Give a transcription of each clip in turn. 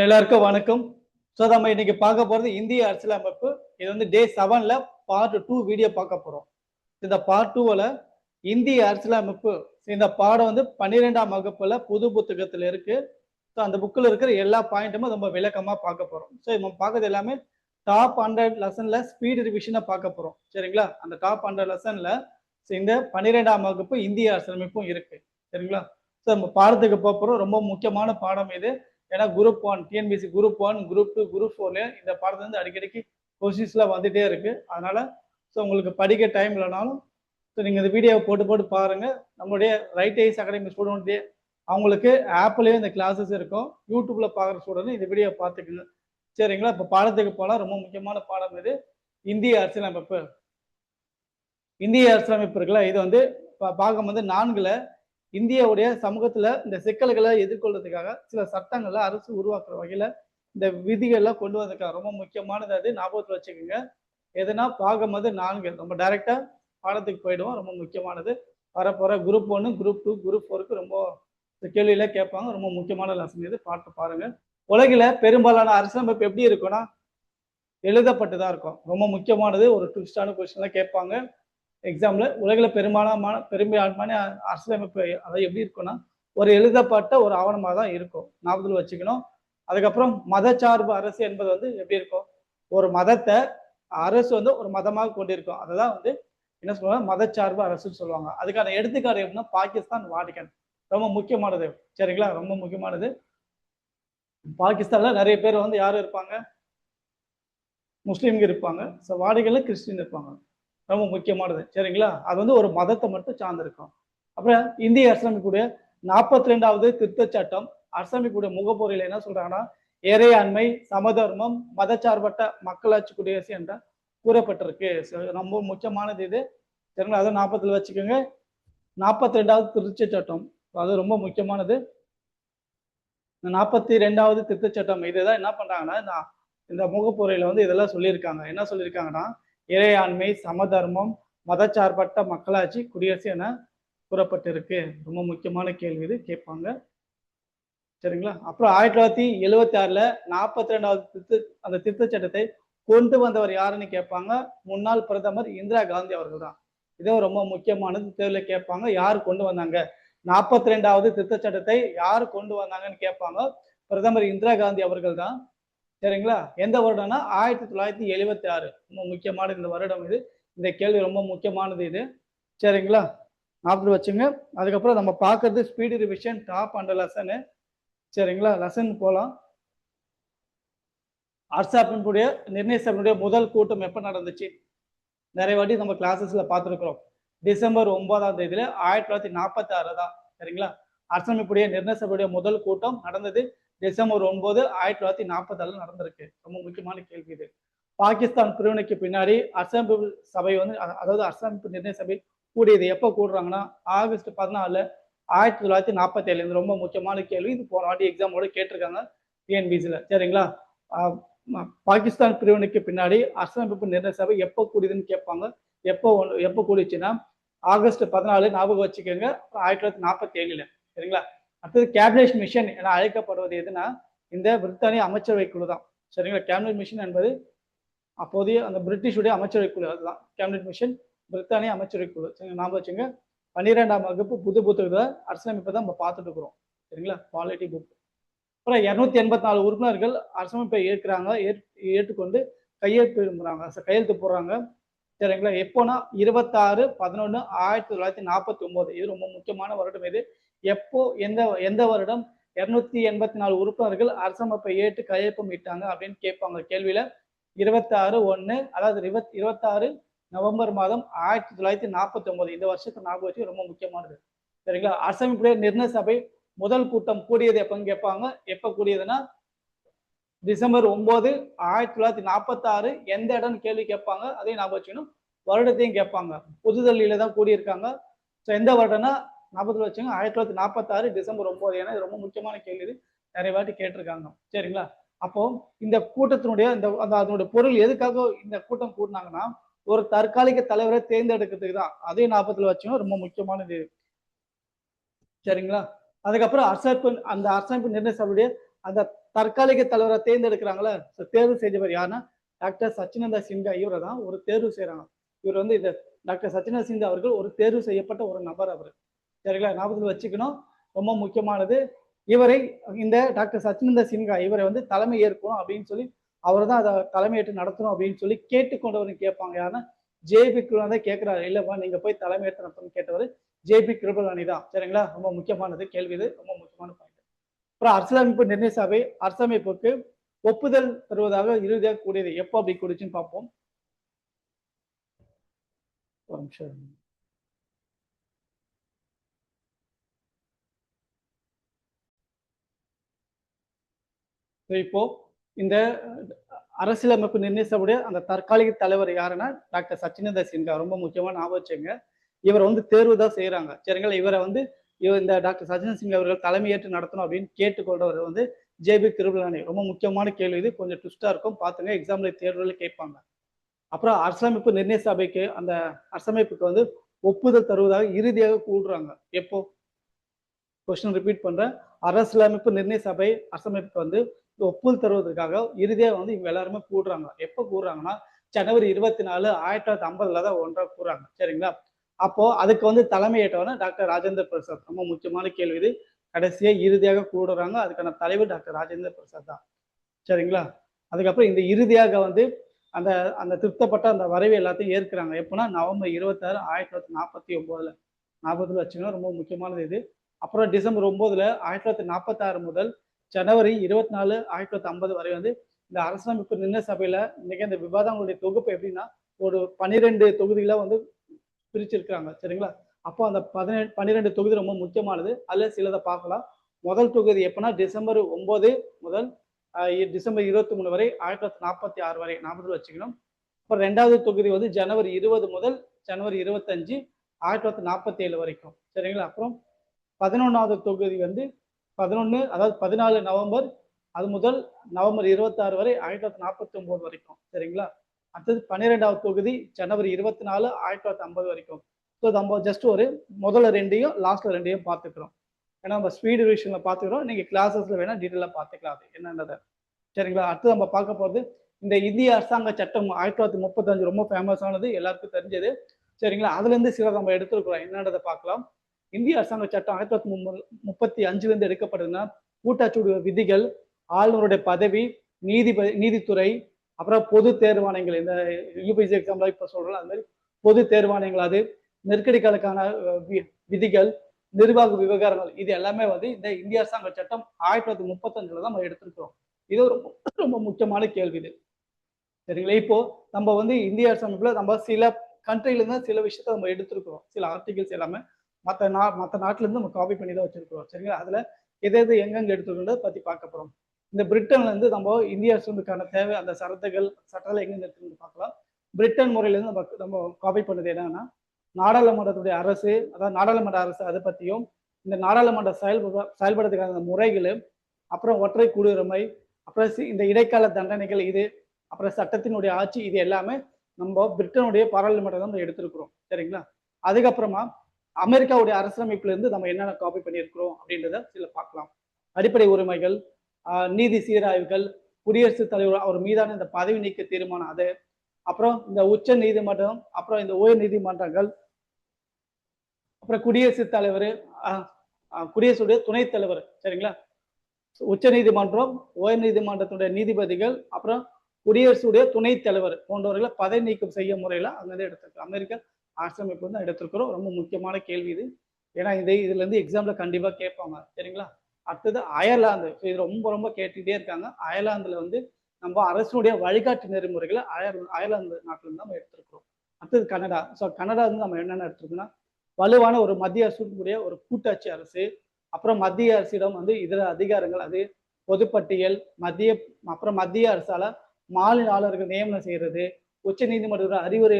எல்லாருக்கும் வணக்கம். நம்ம இன்னைக்கு பார்க்க போறது இந்திய அரசியலமைப்பு. இது வந்து டே 7ல பார்ட் 2 வீடியோ பார்க்க போறோம். இந்த பார்ட் 2ல இந்திய அரசியலமைப்பு இந்த பாடம் வந்து 12ஆம் வகுப்புல புது புத்தகத்துல இருக்கு. அந்த புக்ல இருக்கிற எல்லா பாயிண்ட்டுமே நம்ம விளக்கமா பார்க்க போறோம். நம்ம பார்க்கறது எல்லாமே டாப் 100 லெசன்ல ஸ்பீட் ரிவிஷனை பார்க்க போறோம். சரிங்களா? அந்த டாப் 100 லெசன்ல இந்த 12ஆம் வகுப்பு இந்திய அரசியலமைப்பும் இருக்கு. சரிங்களா? நம்ம பாடத்துக்கு போறோம். ரொம்ப முக்கியமான பாடம் இது. ஏன்னா group 1 TNPSC group 1 group 2 group 4 இந்த பாடத்துல இருந்து அடிக்கடிக்கு கொஸ்டின்ஸ்லாம் வந்துட்டே இருக்கு. அதனால உங்களுக்கு படிக்க டைம் இல்லைனாலும் நீங்க இந்த வீடியோவை போட்டு பாருங்க. நம்மளுடைய ரைட் ஐஸ் அகாடமி ஸ்டூடெண்ட் அவங்களுக்கு ஆப்லயும் இந்த கிளாஸஸ் இருக்கும். யூடியூப்ல பாக்குற ஸ்டூடெண்ட் இந்த வீடியோ பார்த்துக்குங்க. சரிங்களா? இப்ப பாடத்துக்கு போலாம். ரொம்ப முக்கியமான பாடம் இது. இந்திய அரசியலமைப்பு. இந்திய அரசியலமைப்பு இருக்குல்ல, இது வந்து பாகம் வந்து 4ல இந்தியாவுடைய சமூகத்துல இந்த சிக்கல்களை எதிர்கொள்றதுக்காக சில சட்டங்களை அரசு உருவாக்குற வகையில இந்த விதிகள்லாம் கொண்டு வந்திருக்காங்க. ரொம்ப முக்கியமானது, அது ஞாபகத்துல வச்சுக்கோங்க. எதுனா பாகம் வந்து 4. நம்ம டைரக்டா பாடத்துக்கு போயிடுவோம். ரொம்ப முக்கியமானது. வரப்போற குரூப் 1 குரூப் 2 குரூப் 4க்கு ரொம்ப கேள்வியில கேட்பாங்க. ரொம்ப முக்கியமான லெசன் இது. பாட்டு பாருங்க. உலகில பெரும்பாலான அரசியலமைப்பு எப்படி இருக்கும்னா எழுதப்பட்டுதான் இருக்கும். ரொம்ப முக்கியமானது. ஒரு ட்விஸ்டான கொஸ்டின்லாம் கேட்பாங்க எக்ஸாம்ல. உலகில பெரும்பான்மையான அரசியலமைப்பு அதாவது எப்படி இருக்கும்னா ஒரு எழுதப்பட்ட ஒரு ஆவணமாக தான் இருக்கும். ஞாபகத்தில் வச்சுக்கணும். அதுக்கப்புறம் மதச்சார்பு அரசு என்பது வந்து எப்படி இருக்கும்? ஒரு மதத்தை அரசு வந்து ஒரு மதமாக கொண்டிருக்கும். அதுதான் வந்து என்ன சொல்லுவாங்க? மதச்சார்பு அரசுன்னு சொல்லுவாங்க. அதுக்கான எடுத்துக்காட்டு எப்படின்னா பாகிஸ்தான், வாடிகன். ரொம்ப முக்கியமானது. சரிங்களா? ரொம்ப முக்கியமானது. பாகிஸ்தான்ல நிறைய பேர் வந்து யாரும் இருப்பாங்க? முஸ்லீம்கள் இருப்பாங்க. வாடிகன்ல கிறிஸ்டின் இருப்பாங்க. ரொம்ப முக்கியமானது. சரிங்களா? அது வந்து ஒரு மதத்தை மட்டும் சார்ந்திருக்கும். அப்புறம் இந்திய அரசியலமைப்புடைய 42வது திருத்த சட்டம் அரசியலமைப்புடைய முகப்பொருள் என்ன சொல்றாங்கன்னா இறையாண்மை, சமதர்மம், மதச்சார்பற்ற மக்களாட்சி குடியரசு என்ற கூறப்பட்டிருக்கு. ரொம்ப முக்கியமானது இது. சரிங்களா? அதை 40ல வச்சுக்கோங்க. 42வது திருத்த சட்டம் அது ரொம்ப முக்கியமானது. 42வது திருத்த சட்டம் இதுதான் என்ன பண்றாங்கன்னா இந்த முகப்பொருளில வந்து இதெல்லாம் சொல்லியிருக்காங்க. என்ன சொல்லியிருக்காங்கன்னா இறையாண்மை, சமதர்மம், மதச்சார்பற்ற மக்களாட்சி குடியரசு என கூறப்பட்டிருக்கு. ரொம்ப முக்கியமான கேள்வி இது, கேட்பாங்க. சரிங்களா? அப்புறம் 1976ல 42வது அந்த திருத்த சட்டத்தை கொண்டு வந்தவர் யாருன்னு கேட்பாங்க. முன்னாள் பிரதமர் இந்திரா காந்தி அவர்கள் தான். இதுவும் ரொம்ப முக்கியமானது. தேர்வுல கேட்பாங்க. யார் கொண்டு வந்தாங்க? 42வது திருத்த சட்டத்தை யார் கொண்டு வந்தாங்கன்னு கேட்பாங்க. பிரதமர் இந்திரா காந்தி அவர்கள் தான். சரிங்களா? எந்த வருடம்னா 1976. ரொம்ப முக்கியமான இந்த வருடம் இது. இந்த கேள்வி ரொம்ப முக்கியமானது இது. சரிங்களா? ஞாபகம் வச்சுங்க. அதுக்கப்புறம் நம்ம பார்க்கறது ஸ்பீடு ரிவிஷன் டாப் 100 லெசனு. சரிங்களா? லெசன் போலாம். அரசாங்கத்துடைய நிர்ணய சபையுடைய முதல் கூட்டம் எப்ப நடந்துச்சு? நிறைய வாட்டி நம்ம கிளாஸஸ்ல பார்த்துருக்கிறோம். டிசம்பர் 9ஆம் தேதியில 1946 தான். சரிங்களா? அரசமைப்புடைய நிர்ணய சபையுடைய முதல் கூட்டம் நடந்தது டிசம்பர் 9 1946 நடந்திருக்கு. ரொம்ப முக்கியமான கேள்வி இது. பாகிஸ்தான் பிரிவினைக்கு பின்னாடி அரசமைப்பு சபை வந்து அதாவது அரசமைப்பு நிர்ணய சபை கூடியது எப்ப கூடுறாங்கன்னா ஆகஸ்ட் 14 1947. இது ரொம்ப முக்கியமான கேள்வி. இது போன வாட்டி எக்ஸாமோட கேட்டிருக்காங்க டிஎன்பிசில. சரிங்களா? பாகிஸ்தான் பிரிவினைக்கு பின்னாடி அரசமைப்பு நிர்ணய சபை எப்போ கூடியதுன்னு கேட்பாங்க. எப்போ கூடிச்சுன்னா ஆகஸ்ட் 14 ஞாபகம் வச்சுக்கோங்க. 1947. சரிங்களா? அடுத்தது கேபினெட் மிஷன் என அழைக்கப்படுவது எதுனா இந்த பிரித்தானிய அமைச்சரவை குழு தான். சரிங்களா? கேபினெட் மிஷன் என்பது அப்போதைய அந்த பிரிட்டிஷுடைய அமைச்சரவை குழு. அதுதான் கேபினெட் மிஷன், பிரித்தானிய அமைச்சரவை குழு. சரிங்களா? ஞாபகம் வச்சுங்க. 12ஆம் வகுப்பு புது புத்தகத்துல அரசியலமைப்பை தான் நம்ம பார்த்துட்டு இருக்கிறோம். சரிங்களா? Polity book. அப்புறம் 284 உறுப்பினர்கள் அரசமைப்பை ஏற்றுக்கொண்டு கையெழுத்து போடுறாங்க. சரிங்களா? எப்போனா 26/11/1949. இது ரொம்ப முக்கியமான வருடம் இது. எப்போ எந்த வருடம் 284 உறுப்பினர்கள் அரசமைப்பை ஏற்று கையொப்பம் இட்டாங்க அப்படின்னு கேட்பாங்க கேள்வியில. 26/1 அதாவது 26 நவம்பர் மாதம் 1949. இந்த வருஷத்தை ஞாபகம் வச்சு ரொம்ப முக்கியமானது. சரிங்களா? அரசமைப்புடைய நிர்ணய சபை முதல் கூட்டம் கூடியது எப்பன்னு கேட்பாங்க. எப்ப கூடியதுன்னா டிசம்பர் 9 1946. எந்த இடம்னு கேள்வி கேட்பாங்க. அதையும் ஞாபகம் வச்சுக்கணும். வருடத்தையும் கேட்பாங்க. புதுதில்லியில தான் கூடியிருக்காங்க. எந்த வருடம்னா ஞாபகத்தில் வச்சுங்க 1946 டிசம்பர் 9. ஏன்னா இது ரொம்ப முக்கியமான கேள்வி இது. நிறைய வாட்டி கேட்டிருக்காங்க. சரிங்களா? அப்போ இந்த கூட்டத்தினுடைய அதனுடைய பொருள் எதுக்காக இந்த கூட்டம் கூட்டினாங்கன்னா ஒரு தற்காலிக தலைவரை தேர்ந்தெடுக்கிறதுக்கு தான். அதையும் ஞாபகத்தில் வச்சுக்கணும். ரொம்ப முக்கியமானது. சரிங்களா? அதுக்கப்புறம் அரசமைப்பு நிர்ணய சபையுடைய அந்த தற்காலிக தலைவரை தேர்ந்தெடுக்கிறாங்களே, தேர்வு செஞ்சவர் யாருன்னா டாக்டர் சச்சினந்த சின்ஹா. இவரை தான் ஒரு தேர்வு செய்யறாங்க. இவர் வந்து இந்த டாக்டர் சச்சினந்த சின்ஹா அவர்கள் ஒரு தேர்வு செய்யப்பட்ட ஒரு நபர் அவர். சரிங்களா, ஞாபகத்தில் வச்சுக்கணும். ரொம்ப முக்கியமானது. இவரை இந்த டாக்டர் சச்சினந்த சின்ஹா இவரை வந்து தலைமை ஏற்கணும் அப்படின்னு சொல்லி அவர் தான் அதை தலைமையேற்று நடத்தணும் அப்படின்னு சொல்லி கேட்டுக்கொண்டவர்னு கேட்பாங்க. யாருன்னா ஜேபி கிருபலானி கேட்கிறாரு. இல்லப்பா நீங்க போய் தலைமையேற்று நடத்தணும்னு கேட்டவர் ஜேபி கிருபலானி தான். சரிங்களா, ரொம்ப முக்கியமானது கேள்வி. இது ரொம்ப முக்கியமான பாயிண்ட். அப்புறம் அரசியலமைப்பு நிர்ணய சபை அரசமைப்புக்கு ஒப்புதல் தருவதாக இறுதியாக கூடியது எப்போ அப்படி கூடிச்சுன்னு பார்ப்போம். ஒரு நிமிஷம். இப்போ இந்த அரசியலமைப்பு நிர்ணய சபையுடைய அந்த தற்காலிக தலைவர் யாருன்னா டாக்டர் சச்சினந்த சின்ஹா. ரொம்ப முக்கியமான ஞாபகம் வச்சுங்க. இவரை வந்து தேர்வு தான் செய்யறாங்க. சரிங்களா, இவரை வந்து இந்த டாக்டர் சச்சினந்த சின்ஹா அவர்கள் தலைமையேற்று நடத்தணும் அப்படின்னு கேட்டுக்கொண்டவர் வந்து ஜேபி கிருபலானி. ரொம்ப முக்கியமான கேள்வி இது. கொஞ்சம் ட்விஸ்டா இருக்கும், பாத்துங்க. எக்ஸாம்ல தேர்வுல கேட்பாங்க. அப்புறம் அரசமைப்பு நிர்ணய சபைக்கு அந்த அரசமைப்புக்கு வந்து ஒப்புதல் தருவதாக இறுதியாக கூடுறாங்க. எப்போ? கொஸ்டின் ரிப்பீட் பண்றேன். அரசியலமைப்பு நிர்ணய சபை அரசமைப்புக்கு வந்து ஒப்புதல் தருவதற்காக இறுதியா வந்து இவங்க எல்லாருமே கூடுறாங்க. எப்ப கூடுறாங்கன்னா ஜனவரி 24, 1950 தான் ஒன்றா கூடுறாங்க. சரிங்களா, அப்போ அதுக்கு வந்து தலைமையேற்றவன டாக்டர் ராஜேந்திர பிரசாத். ரொம்ப முக்கியமான கேள்வி இது. கடைசியா இறுதியாக கூடுறாங்க. அதுக்கான தலைவர் டாக்டர் ராஜேந்திர பிரசாத் தான். சரிங்களா, அதுக்கப்புறம் இந்த இறுதியாக வந்து அந்த அந்த திருத்தப்பட்ட அந்த வரைவு எல்லாத்தையும் ஏற்கிறாங்க. எப்போனா நவம்பர் 26, 1949. ஞாபகத்தில் வச்சுக்கணும், ரொம்ப முக்கியமானது இது. அப்புறம் டிசம்பர் 9, 1946 முதல் ஜனவரி 24, 1950 வரை வந்து இந்த அரசமைப்பு நிர்ணய சபையில இன்னைக்கு இந்த விவாதங்களுடைய தொகுப்பு எப்படின்னா ஒரு 12 தொகுதிகளா வந்து பிரிச்சிருக்கிறாங்க. சரிங்களா, அப்போ அந்த 12 தொகுதி ரொம்ப முக்கியமானது. அதுல சிலதை பார்க்கலாம். முதல் தொகுதி எப்பன்னா டிசம்பர் 9 முதல் டிசம்பர் 23 வரை, 1946 வரை ஞாபகத்தில் வச்சுக்கணும். அப்புறம் ரெண்டாவது தொகுதி வந்து ஜனவரி 20 முதல் ஜனவரி 25, 1947 வரைக்கும். சரிங்களா, அப்புறம் 11வது தொகுதி வந்து 11 அதாவது 14 நவம்பர் அது முதல் நவம்பர் 26 வரை, 1949 வரைக்கும். சரிங்களா, அடுத்தது 12வது தொகுதி ஜனவரி 24, 1950 வரைக்கும். ஸோ நம்ம ஜஸ்ட் ஒரு முதல்ல ரெண்டையும் லாஸ்ட்ல ரெண்டையும் பார்த்துக்கிறோம். ஏன்னா நம்ம ஸ்பீடு ரிவிஷன்ல பார்த்துக்கிறோம். நீங்க கிளாஸஸ்ல வேணா டீட்டெயிலாக பார்த்துக்கலாம் அது என்னன்றதை. சரிங்களா, அடுத்து நம்ம பார்க்க போகிறது இந்த இந்திய அரசாங்க சட்டம் 1935 ரொம்ப ஃபேமஸானது, எல்லாருக்கும் தெரிஞ்சது. சரிங்களா, அதுல இருந்து சில நம்ம எடுத்துருக்கிறோம். என்னன்றதை பார்க்கலாம். இந்திய அரசாங்க சட்டம் 1935 எடுக்கப்படுதுன்னா கூட்டாட்சி விதிகள், ஆளுநருடைய பதவி, நீதித்துறை, அப்புறம் பொது தேர்வாணையங்கள். இந்த யூபிஎஸ்சி எக்ஸாம்ல இப்ப சொல்றோம் அது மாதிரி பொது தேர்வாணையங்கள், அது நெருக்கடிகளுக்கான விதிகள், நிர்வாக விவகாரங்கள், இது எல்லாமே வந்து இந்த இந்திய அரசாங்க சட்டம் 1935 தான் நம்ம எடுத்திருக்கிறோம். இது ரொம்ப ரொம்ப முக்கியமான கேள்வி இது. சரிங்களா, இப்போ நம்ம வந்து இந்திய அரசமைப்புல நம்ம சில கண்ட்ரில இருந்து சில விஷயத்த நம்ம எடுத்திருக்கிறோம். சில ஆர்டிகல்ஸ் எல்லாமே மற்ற நாட்டுல இருந்து நம்ம காப்பி பண்ணி தான் வச்சிருக்கிறோம். சரிங்களா, அதுல எது எங்கெங்க எடுத்துக்கிறோன்றதை பத்தி பார்க்க போறோம். இந்த பிரிட்டன்ல இருந்து நம்ம இந்திய அரசுக்கான தேவை அந்த சட்டங்கள் எங்கெங்க இருக்குன்னு பார்க்கலாம். பிரிட்டன் முறையில இருந்து நம்ம காப்பி பண்ணது என்னன்னா நாடாளுமன்றத்துடைய அரசு, அதாவது நாடாளுமன்ற அரசு அதை பத்தியும், இந்த நாடாளுமன்ற செயல்படுறதுக்கான முறைகள், அப்புறம் ஒற்றை குடியுரிமை, அப்புறம் இந்த இடைக்கால தண்டனைகள், இது அப்புறம் சட்டத்தினுடைய ஆட்சி, இது எல்லாமே நம்ம பிரிட்டனுடைய பாராளுமன்றம் நம்ம எடுத்திருக்கிறோம். சரிங்களா, அதுக்கப்புறமா அமெரிக்காவுடைய அரசியலமைப்புல இருந்து நம்ம என்னென்ன காப்பி பண்ணியிருக்கிறோம் அப்படின்றத சில பார்க்கலாம். அடிப்படை உரிமைகள், நீதி சீராய்வுகள், குடியரசுத் தலைவர் அவர் மீதான இந்த பதவி நீக்க தீர்மானம், அது அப்புறம் இந்த உச்ச நீதிமன்றம், அப்புறம் இந்த உயர் நீதிமன்றங்கள், அப்புறம் குடியரசுத் தலைவர், குடியரசுடைய துணைத் தலைவர். சரிங்களா, உச்ச நீதிமன்றம், உயர் நீதிமன்றத்துடைய நீதிபதிகள், அப்புறம் குடியரசுடைய துணைத் தலைவர் போன்றவர்களை பதவி நீக்கம் செய்ய முறையில அங்கிருந்து எடுத்திருக்கோம். அமெரிக்க அரசமைப்பு தான் எடுத்திருக்கிறோம். ரொம்ப முக்கியமான கேள்வி இது. ஏன்னா இதுல இருந்து எக்ஸாம்ல கண்டிப்பா கேட்பாங்க. சரிங்களா, அடுத்தது அயர்லாந்து. இது ரொம்ப ரொம்ப கேட்டுக்கிட்டே இருக்காங்க. அயர்லாந்துல வந்து நம்ம அரசுடைய வழிகாட்டு நெறிமுறைகளை அயர்லாந்து நாட்டுல இருந்து நம்ம எடுத்திருக்கிறோம். அடுத்தது கனடா. ஸோ கனடா வந்து நம்ம என்னென்ன எடுத்திருக்கோம்னா வலுவான ஒரு மத்திய அரசுடைய ஒரு கூட்டாட்சி அரசு, அப்புறம் மத்திய அரசிடம் வந்து இதர அதிகாரங்கள், அது பொதுப்பட்டியல், அப்புறம் மத்திய அரசால மாநில ஆளுநர்கள் நியமனம் செய்யறது, உச்ச நீதிமன்ற அறிவுரை,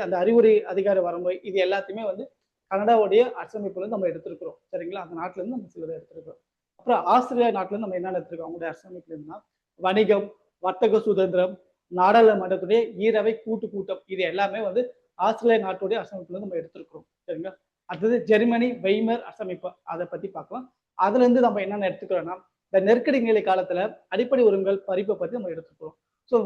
அந்த அறிவுரை அதிகார வரம்பு, இது எல்லாத்தையுமே வந்து கனடாவுடைய அரசமைப்புல இருந்து நம்ம எடுத்திருக்கிறோம். சரிங்களா, அந்த நாட்டுல இருந்து நம்ம சிலதை எடுத்திருக்கிறோம். அப்புறம் ஆஸ்திரேலியா நாட்டுல இருந்து நம்ம என்னென்ன எடுத்திருக்கோம் அவங்களுடைய அரசமைப்புல இருந்தா வணிகம், வர்த்தக சுதந்திரம், நாடாளுமன்றத்துடைய ஈரவை கூட்டம், இது எல்லாமே வந்து ஆஸ்திரேலியா நாட்டுடைய அரசமைப்புல இருந்து நம்ம எடுத்திருக்கிறோம். சரிங்களா, அடுத்தது ஜெர்மனி வெய்மர் அரசமைப்பு, அதை பத்தி பார்க்கலாம். அதுல இருந்து நம்ம என்னென்ன எடுத்துக்கிறோம்னா இந்த நெருக்கடி நிலை காலத்துல அடிப்படை உரிமைகள் பறிப்பை பத்தி நம்ம எடுத்துக்கிறோம். ஸோ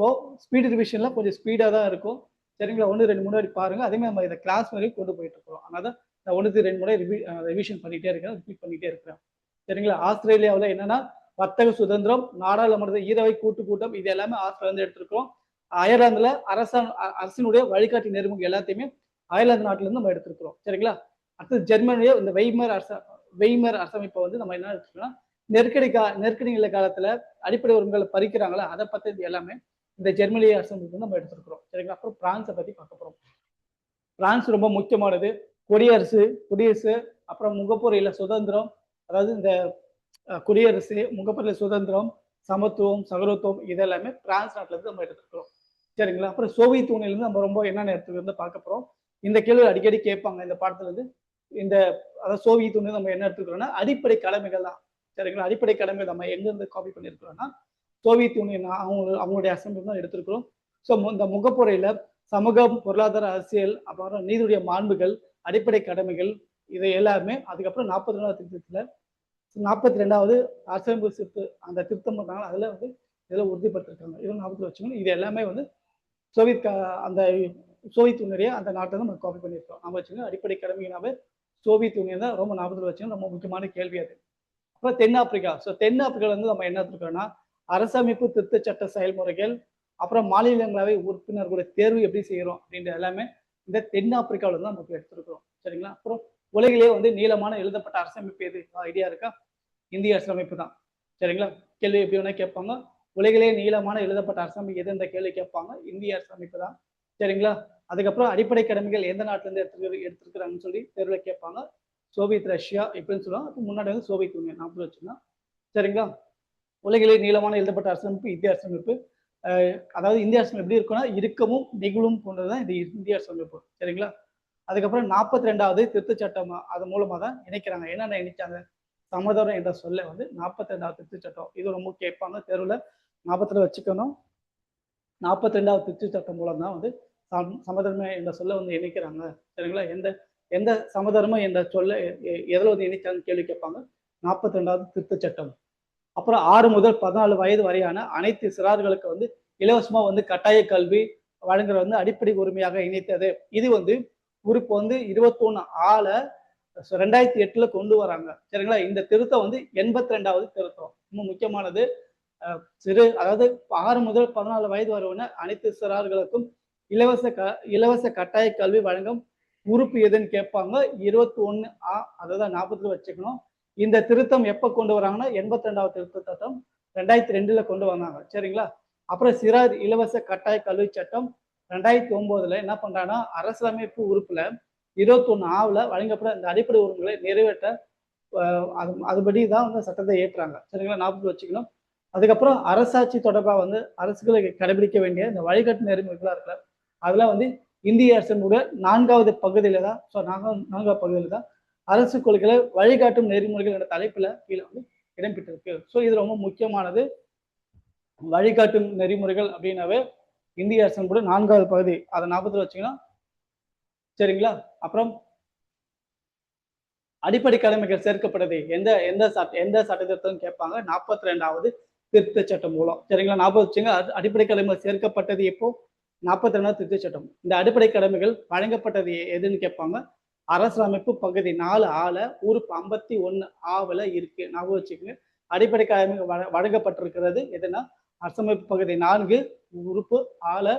ஸ்பீடு ரிவிஷன்ல கொஞ்சம் ஸ்பீடா தான் இருக்கும். சரிங்களா? 1, 2 முன்னாடி பாருங்க. அதே மாதிரி நம்ம இதை கிளாஸ் வரைக்கும் கொண்டு போயிட்டு இருக்கிறோம். அதனால நான் 1, 2 முறை ரிவிஷன் பண்ணிட்டே இருக்கேன், ரிப்பீட் பண்ணிட்டே இருக்கிறேன். சரிங்களா? ஆஸ்திரேலியாவில் என்னன்னா வர்த்தக சுதந்திரம், நாடாளுமன்ற ஈரவை கூட்டு கூட்டம், இது எல்லாமே ஆஸ்திரேலியா எடுத்திருக்கோம். அயர்லாந்துல அரசினுடைய வழிகாட்டி நெறிமுறை எல்லாத்தையுமே அயர்லாந்து நாட்டில இருந்து நம்ம எடுத்திருக்கிறோம். சரிங்களா? அடுத்து ஜெர்மனிய இந்த வெய்மர் அரசமைப்பை வந்து நம்ம என்ன எடுத்துக்கோம்னா நெருக்கடி நிலை காலத்துல அடிப்படை உரிமைகளை பறிக்கிறாங்களா அதை பத்தி எல்லாமே இந்த ஜெர்மனிய அரசமைப்பு நம்ம எடுத்திருக்கிறோம். சரிங்களா? அப்புறம் பிரான்ஸை பத்தி பார்க்க போறோம். பிரான்ஸ் ரொம்ப முக்கியமானது. குடியரசு, அப்புறம் முகப்புறையில சுதந்திரம், அதாவது இந்த குடியரசு, முகப்புறையில சுதந்திரம், சமத்துவம், சகோதரத்துவம், இதெல்லாமே பிரான்ஸ் நாட்டுல இருந்து நம்ம எடுத்துக்கிறோம். சரிங்களா? அப்புறம் சோவியத் யூனியன்ல இருந்து நம்ம ரொம்ப என்னென்ன இடத்துக்கு வந்து பார்க்க போறோம். இந்த கேள்வி அடிக்கடி கேட்பாங்க இந்த பாடத்துல இருந்து. இந்த அதாவது சோவியத் யூனியன் நம்ம என்ன எடுத்துக்கிறோம்னா அடிப்படை கடமைகள் தான். சரிங்களா? அடிப்படை கடமை நம்ம எங்க இருந்து காப்பி பண்ணியிருக்கிறோம்னா சோவியத் யூனியன் அவங்களுடைய அசம்பிளி தான் எடுத்திருக்கிறோம். ஸோ இந்த முகப்புறையில சமூகம், பொருளாதார, அரசியல், அப்புறம் நீதியுடைய மாண்புகள், அடிப்படை கடமைகள், இதை எல்லாமே அதுக்கப்புறம் 42வது திருத்தத்துல 42வது அரசமைப்பு அந்த திருத்தம் பண்ணாங்க. அதுல வந்து இதெல்லாம் உறுதிப்படுத்திருக்காங்க. இதை ஞாபகத்தில் வச்சுக்கணும். இது எல்லாமே வந்து அந்த சோவியத் யூனியனுடைய அந்த நாட்டை நம்ம காப்பி பண்ணியிருக்கோம். நம்ம வச்சுக்கோங்க. அடிப்படை கடமையினாவே சோவியத் யூனியன் தான் ரொம்ப ஞாபகத்தில் வச்சுக்கணும். ரொம்ப முக்கியமான கேள்வி அது. அப்புறம் தென்னாப்பிரிக்கா. ஸோ தென்னாப்பிரிக்கால வந்து நம்ம என்ன எடுத்துக்கிறோம்னா அரசமைப்பு திருத்த சட்ட செயல்முறைகள், அப்புறம் மாநிலங்களவை உறுப்பினர்களுடைய தேர்வு எப்படி செய்யறோம் அப்படின்ற எல்லாமே இந்த தென்னாப்பிரிக்காவில தான் நமக்கு எடுத்திருக்கிறோம். சரிங்களா? அப்புறம் உலகிலேயே வந்து நீளமான எழுதப்பட்ட அரசமைப்பு எது ஐடியா இருக்கா? இந்திய அரசமைப்பு தான். சரிங்களா? கேள்வி எப்படி வேணா கேட்பாங்க. உலகிலேயே நீளமான எழுதப்பட்ட அரசமைப்பு எது இந்த கேள்வி கேட்பாங்க. இந்திய அரசமைப்பு தான். சரிங்களா? அதுக்கப்புறம் அடிப்படை கடமைகள் எந்த நாட்டுல இருந்து எடுத்திருக்கிறாங்கன்னு சொல்லி தேர்வுல கேட்பாங்க. சோவியத் ரஷ்யா எப்படின்னு சொல்லுவாங்க. அப்போ முன்னாடி வந்து சோவியத் யூனியன் ஞாபகம் வச்சுன்னா. சரிங்களா? உலகிலே நீளமான எழுதப்பட்ட அரசமைப்பு இந்திய அரசமைப்பு. அதாவது இந்திய அரசமைப்பு எப்படி இருக்குன்னா இறுக்கமும் நெகிழும் போன்றதுதான் இந்த இந்திய அரசமைப்பு. சரிங்களா? அதுக்கப்புறம் 42வது திருத்த சட்டம் அது மூலமா தான் இணைக்கிறாங்க. என்னென்ன இணைச்சாங்க? சமதரம் என்ற சொல்ல வந்து 42வது திருத்த சட்டம். இது ரொம்ப கேட்பாங்க தேர்வுல. ஞாபகத்துல வச்சுக்கணும். 42வது திருத்த சட்டம் மூலம் தான் வந்து சமதர்ம என்ற சொல்ல வந்து இணைக்கிறாங்க. சரிங்களா? எந்த சமதர்மம் என்ற சொல்ல எதில் வந்து இணைச்சாங்கன்னு கேள்வி கேட்பாங்க. 42வது திருத்த சட்டம். அப்புறம் 6 முதல் 14 வயது வரையான அனைத்து சிறார்களுக்கு வந்து இலவசமா வந்து கட்டாய கல்வி வழங்குற வந்து அடிப்படை உரிமையாக இணைத்தது. இது வந்து உறுப்பு வந்து 21 ஆள 2008ல கொண்டு வராங்க. சரிங்களா? இந்த திருத்தம் வந்து 82வது திருத்தம். ரொம்ப முக்கியமானது. அதாவது 6 முதல் 14 வயது வரையான அனைத்து சிறார்களுக்கும் இலவச கட்டாய கல்வி வழங்கும் உறுப்பு எதுன்னு கேட்பாங்க. 21 அதான் ஞாபகத்துல வச்சுக்கணும். இந்த திருத்தம் எப்ப கொண்டு வராங்கன்னா 82வது திருத்த சட்டம் 2002ல கொண்டு வந்தாங்க. சரிங்களா? அப்புறம் சிறார் இலவச கட்டாய கல்வி சட்டம் 2009ல என்ன பண்றாங்கன்னா அரசமைப்பு உறுப்புல 21 வழங்கப்பட இந்த அடிப்படை உரிமைகளை நிறைவேற்ற அதுபடி தான் வந்து சட்டத்தை ஏற்றாங்க. சரிங்களா? ஞாபகத்தில் வச்சுக்கணும். அதுக்கப்புறம் அரசாட்சி தொடர்பாக வந்து அரசுகளை கடைபிடிக்க வேண்டிய இந்த வழிகாட்டு நெறிமுறைகளா இருக்குல்ல, அதெல்லாம் வந்து இந்திய அரசினுடைய 4வது பகுதியில தான் 4வது பகுதியில தான் அரசு கொள்கைகளை வழிகாட்டும் நெறிமுறைகள் என்ற தலைப்புல கீழே வந்து இடம்பெற்றிருக்கு. ஸோ இது ரொம்ப முக்கியமானது. வழிகாட்டும் நெறிமுறைகள் அப்படின்னாவே இந்திய அரசினுடைய 4வது பகுதி. அதை ஞாபகத்தில் வச்சுக்கணும். சரிங்களா? அப்புறம் அடிப்படை கடமைகள் சேர்க்கப்பட்டது எந்த சட்ட திருத்தம் கேட்பாங்க. 42வது திருத்த சட்டம் மூலம். சரிங்களா? ஞாபகம் வச்சுங்க. அடிப்படை கடமைகள் சேர்க்கப்பட்டது எப்போ? 42வது திருத்த சட்டம். இந்த அடிப்படை கடமைகள் வழங்கப்பட்டது எதுன்னு கேட்பாங்க. அரசமைப்பு பகுதி 4 உறுப்பு 51 இருக்கு. ஞாபகம் வச்சுக்கோங்க. அடிப்படை கடமைகள் வழங்கப்பட்டிருக்கிறது எதுனா அரசமைப்பு பகுதி 4 உறுப்பு 6.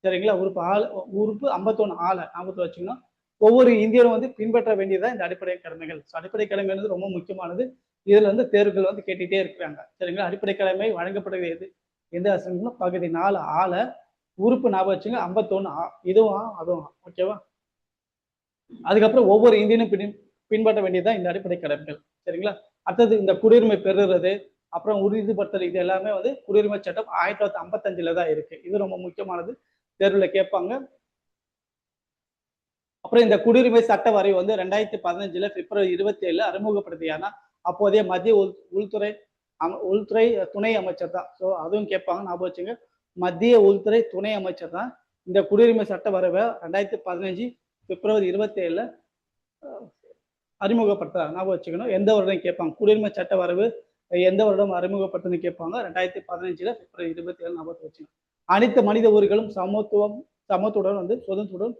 சரிங்களா? உறுப்பு 51 ஞாபகத்தில் வச்சுக்கணும். ஒவ்வொரு இந்தியரும் வந்து பின்பற்ற வேண்டியதான் இந்த அடிப்படை கடமைகள். அடிப்படை கடமைங்கிறது ரொம்ப முக்கியமானது. இதுல வந்து தேர்வுகள் வந்து கேட்டுட்டே இருக்கிறாங்க. சரிங்களா? அடிப்படை கடமை வழங்கப்படுவது எது எந்த அரசு பகுதி 4 உறுப்பு ஞாபகம் வச்சுங்க 51 இதுவும் அதுவும். ஓகேவா? அதுக்கப்புறம் ஒவ்வொரு இந்தியனும் பின்பற்ற வேண்டியதுதான் இந்த அடிப்படை கடமைகள். சரிங்களா? அடுத்தது இந்த குடியுரிமை பெறுறது, அப்புறம் உறுதிப்படுத்தல், இது எல்லாமே வந்து குடியுரிமை சட்டம் 1955ல தான் இருக்கு. இது ரொம்ப முக்கியமானது. தேர்வுல கேட்பாங்க. அப்புறம் இந்த குடியுரிமை சட்ட வரைவு வந்து 2015ல பிப்ரவரி 27 அறிமுகப்படுத்தியானா அப்போதைய மத்திய உள்துறை துணை அமைச்சர் தான். ஸோ அதுவும் கேட்பாங்க. ஞாபகம் வச்சுங்க. மத்திய உள்துறை துணை அமைச்சர் தான் இந்த குடியுரிமை சட்ட வரைவை 2015 பிப்ரவரி 27ல அறிமுகப்படுத்துறாங்க. ஞாபகம் வச்சுக்கணும். எந்த வருடம் கேட்பாங்க. குடியுரிமை சட்ட வரைவு எந்த வருடம் அறிமுகப்பட்டதுன்னு கேட்பாங்க. 2015 பிப்ரவரி 27 ஞாபகத்தில் வச்சுக்கணும். அனைத்து மனித உயிர்களும் சமத்துடன் வந்து சுதந்திரத்துடன்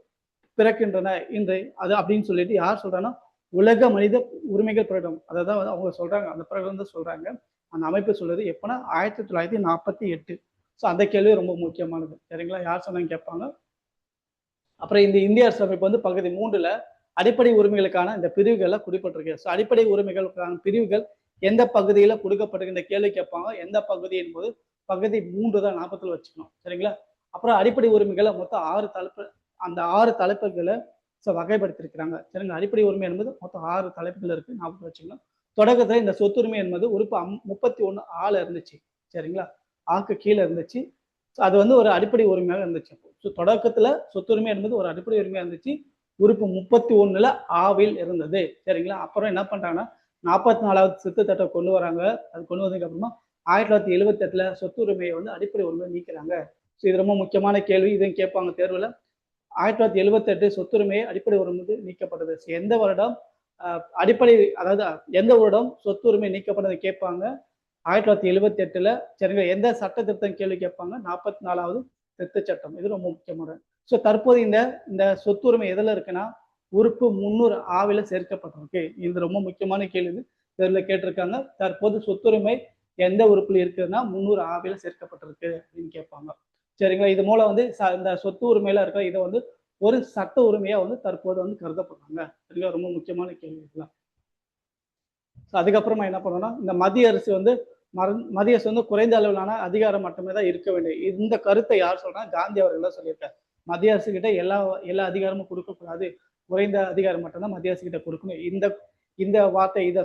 பிறக்கின்றன இன்று அது அப்படின்னு சொல்லிட்டு யார் சொல்றாங்கன்னா உலக மனித உரிமைகள் பிரகடனம் அதான் அவங்க சொல்றாங்க. அந்த பிரகடனம் தான் சொல்றாங்க. அந்த அமைப்பு சொல்றது எப்பன்னா 1948. ஸோ அந்த கேள்வி ரொம்ப முக்கியமானது. சரிங்களா? யார் சொன்னாங்க கேட்பாங்க. அப்புறம் இந்த இந்திய அரசமைப்பு வந்து பகுதி 3ல அடிப்படை உரிமைகளுக்கான இந்த பிரிவுகளை குறிப்பிட்டிருக்கு. ஸோ அடிப்படை உரிமைகளுக்கான பிரிவுகள் எந்த பகுதியில கொடுக்கப்பட்டிருக்கு இந்த கேள்வி கேட்பாங்க. எந்த பகுதி என்பது பகுதி 3 தான் ஞாபகத்தில் வச்சுக்கணும். சரிங்களா? அப்புறம் அடிப்படை உரிமைகளை மொத்தம் 6 தலைப்பு, அந்த 6 தலைப்புகளை வகைப்படுத்திருக்கிறாங்க. சரிங்களா? அடிப்படை உரிமை என்பது மொத்தம் 6 தலைப்புகள் இருக்கு, ஞாபகம் வச்சுக்கணும். தொடக்கத்துல இந்த சொத்துரிமை என்பது உறுப்பு 31 ஆல இருந்துச்சு. சரிங்களா? ஆக்கு கீழே இருந்துச்சு. அது வந்து ஒரு அடிப்படை உரிமையாக இருந்துச்சு. தொடக்கத்துல சொத்துரிமை என்பது ஒரு அடிப்படை உரிமையா இருந்துச்சு. உறுப்பு 31ல ஆவில் இருந்தது. சரிங்களா? அப்புறம் என்ன பண்றாங்கன்னா 44வது திருத்தத்தை கொண்டு வராங்க. அது கொண்டு வந்ததுக்கு அப்புறமா 1978ல சொத்துரிமையை வந்து அடிப்படை உரிமையை நீக்கிறாங்க. இது ரொம்ப முக்கியமான கேள்வி. இதையும் கேட்பாங்க தேர்வுல. 1978 சொத்துரிமையை அடிப்படை உரிமை நீக்கப்பட்டது. எந்த வருடம் அடிப்படை, அதாவது எந்த வருடம் சொத்துரிமை நீக்கப்பட்டது கேட்பாங்க. 1978ல. சரிங்களா? எந்த சட்ட திருத்தம் கேள்வி கேட்பாங்க. 44வது திருத்த சட்டம். இது ரொம்ப முக்கியமானது. ஸோ தற்போது இந்த சொத்துரிமை எதுல இருக்குன்னா உறுப்பு 300 ஆவில சேர்க்கப்பட்டிருக்கு. இது ரொம்ப முக்கியமான கேள்வி தேர்வுல கேட்டிருக்காங்க. தற்போது சொத்துரிமை எந்த உறுப்புல இருக்குன்னா 300 ஆவில சேர்க்கப்பட்டிருக்கு அப்படின்னு கேட்பாங்க. சரிங்களா? இது மூலம் வந்து இந்த சொத்து உரிமையில இருக்க இதை வந்து ஒரு சட்ட உரிமையா வந்து தற்போது வந்து கருதப்படுறாங்க. சரிங்களா? ரொம்ப முக்கியமான கேள்வி இதெல்லாம். அதுக்கப்புறமா என்ன பண்ணோம்னா இந்த மத்திய அரசு வந்து குறைந்த அளவிலான அதிகாரம் மட்டுமே தான் இருக்க வேண்டிய இந்த கருத்தை யார் சொல்றா? காந்தி அவர்கள் தான் சொல்லியிருக்காரு. மத்திய அரசு கிட்ட எல்லா அதிகாரமும் கொடுக்கக்கூடாது, குறைந்த அதிகாரம் மட்டும்தான் மத்திய அரசு கிட்ட கொடுக்கணும். இந்த வார்த்தை இதை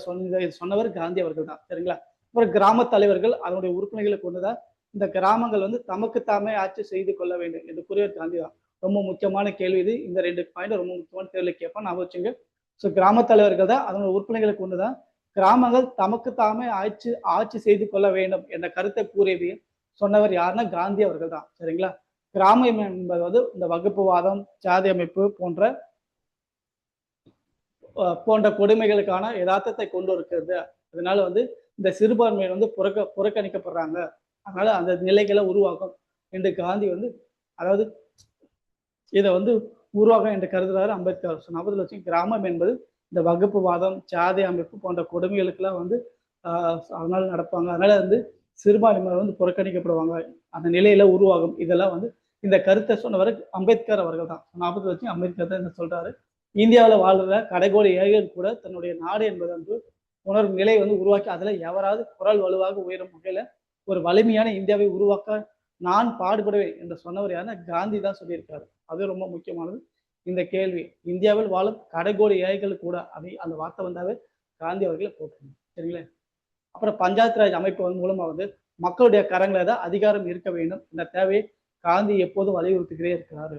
சொன்னவர் காந்தி அவர்கள் தான். சரிங்களா? அப்புறம் கிராம தலைவர்கள் அதனுடைய உறுப்பினர்களை கொண்டுதான் இந்த கிராமங்கள் வந்து தமக்கு தாமே ஆட்சி செய்து கொள்ள வேண்டும் என்று கூறியவர் காந்தி தான். ரொம்ப முக்கியமான கேள்வி இது. இந்த 2 பாயிண்ட் ரொம்ப முக்கியமான தேர்தலை கேட்பான், ஞாபகம் வச்சுங்க. ஸோ கிராம தலைவர்கள் தான் அதனுடைய உறுப்பினர்களை கொண்டுதான் கிராமங்கள் தமக்கு தாமே ஆட்சி செய்து கொள்ள வேண்டும் என்ற கருத்தை கூறியது சொன்னவர் யாருன்னா காந்தி அவர்கள் தான். சரிங்களா? கிராமம் என்பது வந்து இந்த வகுப்புவாதம், ஜாதி அமைப்பு போன்ற கொடுமைகளுக்கான யதார்த்தத்தை கொண்டு இருக்கிறது. அதனால வந்து இந்த சிறுபான்மையை வந்து புறக்கணிக்கப்படுறாங்க. அதனால அந்த நிலைகளை உருவாக்கும் என்று காந்தி வந்து, அதாவது இதை வந்து உருவாகும் என்று கருதுறாரு அம்பேத்கர். ஞாபகத்தில் வச்சு கிராமம் என்பது இந்த வகுப்புவாதம், ஜாதி அமைப்பு போன்ற கொடுமைகளுக்கெல்லாம் வந்து அதனால நடப்பாங்க. அதனால வந்து சிறுபான்மையினர் வந்து புறக்கணிக்கப்படுவாங்க. அந்த நிலையில உருவாகும். இதெல்லாம் வந்து இந்த கருத்தை சொன்னவர் அம்பேத்கர் அவர்கள் தான். ஞாபகத்தில் வச்சு அம்பேத்கர் தான் என்ன சொல்றாரு? இந்தியாவில் வாழ்ற கடைகோடி ஏழைகள் கூட தன்னுடைய நாடு என்பது வந்து உணர்வு நிலை வந்து உருவாக்கி அதுல எவராது குரல் வலுவாக உயரும் வகையில ஒரு வலிமையான இந்தியாவை உருவாக்க நான் பாடுபடுவேன் என்று சொன்னவர் யாருன்னா காந்தி தான் சொல்லியிருக்காரு. அது ரொம்ப முக்கியமானது. இந்த கேள்வி இந்தியாவில் வாழும் கடைகோடி ஏழைகள் கூட அந்த வார்த்தை வந்தாவே காந்தி அவர்களை போட்டுருங்க. சரிங்களா? அப்புறம் பஞ்சாயத்து ராஜ் அமைப்பு மூலமா வந்து மக்களுடைய கரங்களை தான் அதிகாரம் இருக்க வேண்டும் இந்த தேவையை காந்தி எப்போதும் வலியுறுத்திக்கிட்டே இருக்கிறாரு.